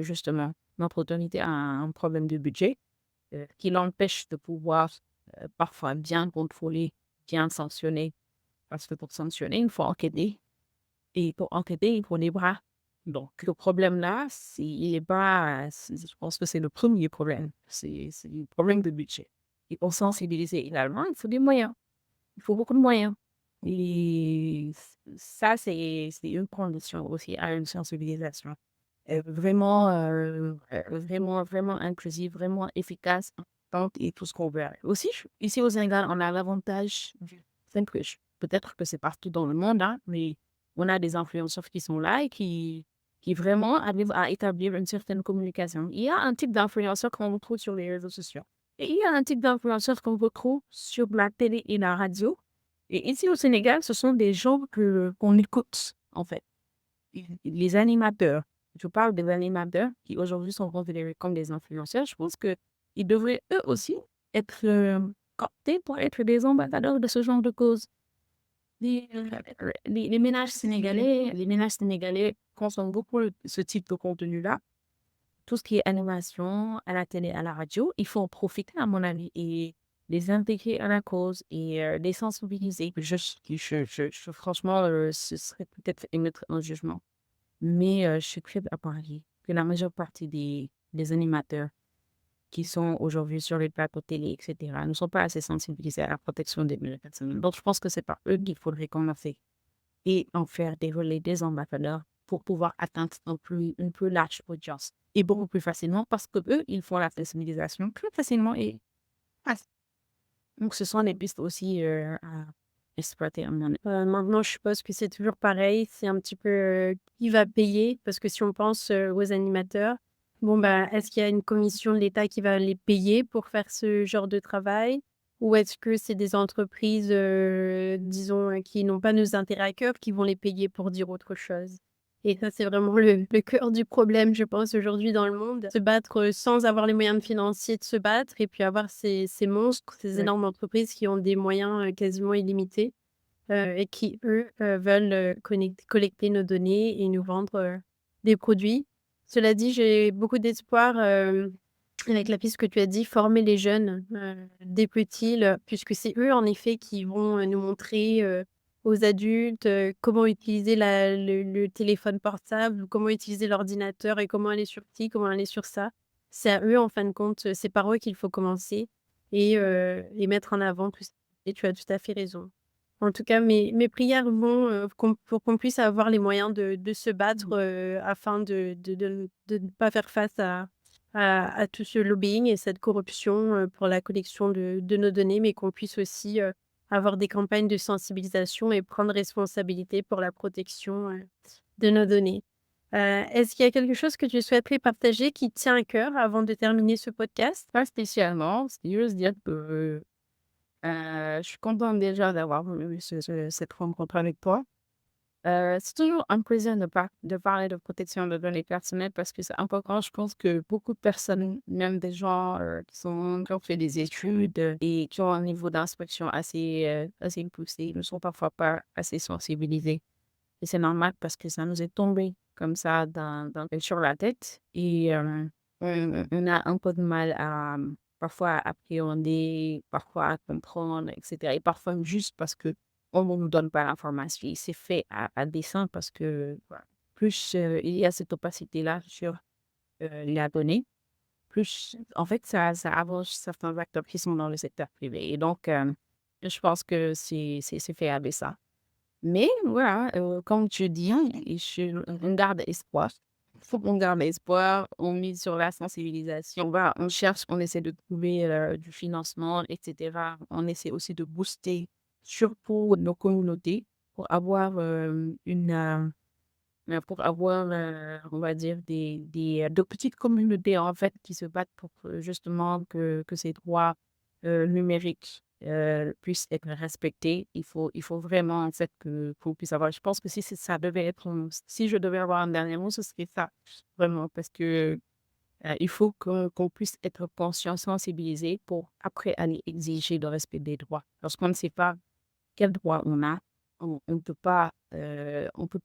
Justement, notre autorité a un problème de budget qui l'empêche de pouvoir parfois bien contrôler, bien sanctionner. Parce que pour sanctionner, il faut enquêter. Et pour enquêter, il faut des bras. Donc, le problème-là, il est pas, je pense que c'est le premier problème. C'est le problème de budget. Et pour sensibiliser également, il faut des moyens. Il faut beaucoup de moyens. Et ça, c'est une condition aussi à une sensibilisation. Vraiment, vraiment inclusive, vraiment efficace, importante et tout ce qu'on veut. Aussi, ici au Sénégal, on a l'avantage du simple. Peut-être que c'est partout dans le monde, hein, mais on a des influenceurs qui sont là et qui vraiment arrivent à établir une certaine communication. Il y a un type d'influenceur qu'on retrouve sur les réseaux sociaux. Et il y a un type d'influenceur qu'on retrouve sur la télé et la radio. Et ici au Sénégal, ce sont des gens qu'on écoute, en fait. Les animateurs. Je parle des animateurs qui aujourd'hui sont considérés comme des influenceurs. Je pense qu'ils devraient eux aussi être captés pour être des ambassadeurs de ce genre de cause. Les ménages sénégalais consomment beaucoup ce type de contenu-là. Tout ce qui est animation à la télé, à la radio, il faut en profiter, à mon avis, et les intégrer à la cause et les sensibiliser. Franchement, ce serait peut-être émettre un jugement. Mais je suis prête à parier que la majeure partie des animateurs qui sont aujourd'hui sur les plateaux télé, etc., ne sont pas assez sensibilisés à la protection des données personnelles. Donc, je pense que c'est par eux qu'il faudrait qu'on en fait et en faire des relais, des ambassadeurs pour pouvoir atteindre une plus large audience et beaucoup plus facilement parce que eux, ils font la sensibilisation plus facilement et facile. Donc, ce sont des pistes aussi à exploiter à mon avis. Maintenant, je suppose que c'est toujours pareil, c'est un petit peu, qui va payer? Parce que si on pense, aux animateurs, bon, bah, est-ce qu'il y a une commission de l'État qui va les payer pour faire ce genre de travail? Ou est-ce que c'est des entreprises, disons, qui n'ont pas nos intérêts à cœur, qui vont les payer pour dire autre chose? Et ça, c'est vraiment le cœur du problème, je pense, aujourd'hui dans le monde. Se battre, sans avoir les moyens financiers de se battre et puis avoir ces monstres, ces Ouais. énormes entreprises qui ont des moyens, quasiment illimités, et qui, eux, veulent, collecter nos données et nous vendre, des produits. Cela dit, j'ai beaucoup d'espoir, avec la piste que tu as dit, former les jeunes, dès petits, puisque c'est eux, en effet, qui vont, nous montrer, aux adultes, comment utiliser le téléphone portable ou comment utiliser l'ordinateur et comment aller sur ci, comment aller sur ça. C'est à eux, en fin de compte, c'est par eux qu'il faut commencer et mettre en avant tout ça et tu as tout à fait raison. En tout cas, mes prières vont, pour qu'on puisse avoir les moyens de se battre, afin de ne pas faire face à tout ce lobbying et cette corruption, pour la collection de nos données, mais qu'on puisse aussi, avoir des campagnes de sensibilisation et prendre responsabilité pour la protection, de nos données. Est-ce qu'il y a quelque chose que tu souhaiterais partager qui te tient à cœur avant de terminer ce podcast? Pas spécialement, c'est juste dire que, je suis contente déjà d'avoir eu cette rencontre avec toi. C'est toujours un plaisir de parler de protection de données personnelles parce que c'est important. Je pense que beaucoup de personnes, même des gens, qui ont fait des études, et qui ont un niveau d'inspection assez poussé, ne sont parfois pas assez sensibilisés. Et c'est normal parce que ça nous est tombé comme ça sur la tête et on a un peu de mal à, parfois à appréhender, parfois à comprendre, et cetera et parfois juste parce qu'on ne nous donne pas l'information. Et c'est fait à dessein parce que, voilà, plus, il y a cette opacité-là sur, la donnée, plus en fait ça avance certains acteurs qui sont dans le secteur privé et donc je pense que c'est fait à dessein. Mais voilà, comme tu dis, hein, on garde espoir. Il faut qu'on garde espoir, on mise sur la sensibilisation, voilà, on cherche, on essaie de trouver, du financement et cetera. On essaie aussi de booster surtout nos communautés pour avoir, pour avoir, on va dire de petites communautés en fait qui se battent pour, justement que ces droits, numériques, puissent être respectés. Il faut vraiment en fait que qu'on puisse avoir je pense que si ça devait être si je devais avoir un dernier mot, ce serait ça, vraiment parce que, il faut qu'on puisse être conscient, sensibilisé pour après aller exiger le respect des droits. Lorsqu'on ne sait pas quel droit on a, on ne peut pas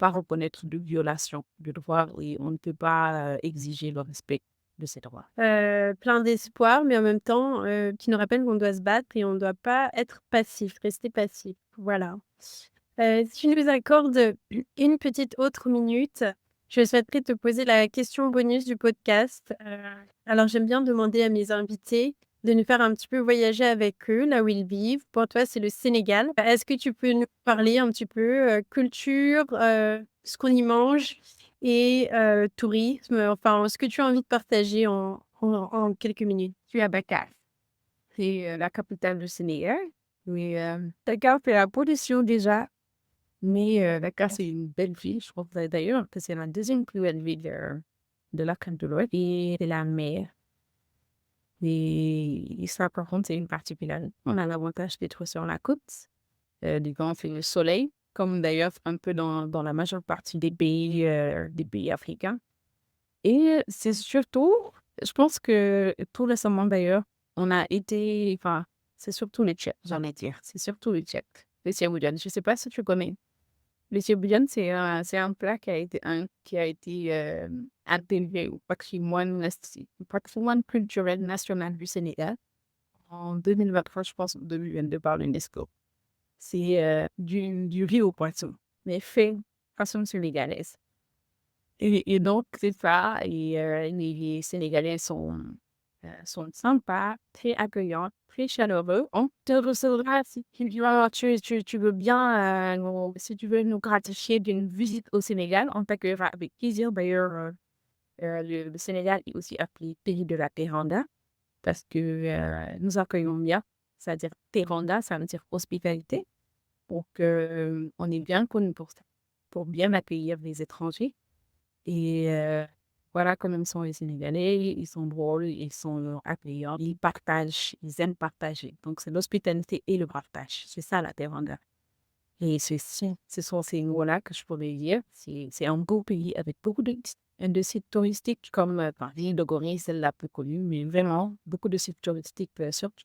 reconnaître de violation de droit et on ne peut pas, exiger le respect de ces droits. Plein d'espoir, mais en même temps, qui nous rappelle qu'on doit se battre et on ne doit pas être passif, rester passif. Voilà. Si tu nous accordes une petite autre minute, je souhaiterais te poser la question bonus du podcast. Alors j'aime bien demander à mes invités de nous faire un petit peu voyager avec eux, là où ils vivent. Pour toi, c'est le Sénégal. Est-ce que tu peux nous parler un petit peu, culture, ce qu'on y mange et tourisme, enfin, ce que tu as envie de partager en quelques minutes? Je suis à Dakar, c'est, la capitale du Sénégal. Oui, Dakar fait la pollution déjà, mais Dakar, c'est une belle ville. Je trouve d'ailleurs que c'est la deuxième plus belle ville, de l'Afrique de l'Ouest et c'est la mer. Et ça, par contre, c'est une particularité. On a l'avantage d'être sur la côte. Du grand fait le soleil, comme d'ailleurs un peu dans la majeure partie des pays africains. Et c'est surtout, je pense que tout récemment d'ailleurs, on a été, enfin, c'est surtout les Tchèques, j'allais dire, c'est surtout les Tchèques, les Tchèques. Je sais pas si tu connais. Les Tchèques, c'est un plat qui a été intégré au patrimoine culturel national du Sénégal en 2023, je pense, ou 2022 par l'UNESCO. C'est, du riz au poisson, mais fait façon sénégalaise et donc c'est ça et les Sénégalais sont sympas, très accueillants, très chaleureux. On te recevra si tu veux bien, si tu veux nous gratifier d'une visite au Sénégal, on t'accueillera avec plaisir. D'ailleurs, le Sénégal est aussi appelé pays de la Teranga parce que, nous accueillons bien, c'est-à-dire Teranga, ça veut dire hospitalité. Donc, on est bien connu pour ça, pour bien accueillir les étrangers et voilà comment sont les Sénégalais, ils sont drôles, ils sont accueillants, ils partagent, ils aiment partager. Donc, c'est l'hospitalité et le partage. C'est ça la Teranga. Et ce sont ces mots-là que je pourrais dire. C'est un beau pays avec beaucoup de sites touristiques comme Paris, de Gorée, celle la plus connue, mais vraiment beaucoup de sites touristiques,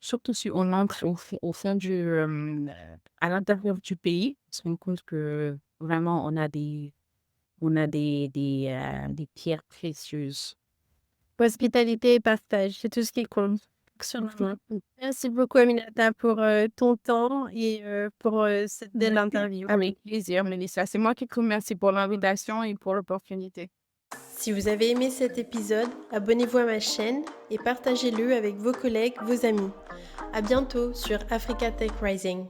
surtout si on entre au fond à l'intérieur du pays, on se rend compte que vraiment on a des pierres précieuses. Hospitalité et partage, c'est tout ce qui compte. Absolument. Merci beaucoup Aminata pour, ton temps et pour, cette belle interview. Avec plaisir, Mélissa. C'est moi qui te remercie pour l'invitation et pour l'opportunité. Si vous avez aimé cet épisode, abonnez-vous à ma chaîne et partagez-le avec vos collègues, vos amis. À bientôt sur Africa Tech Rising.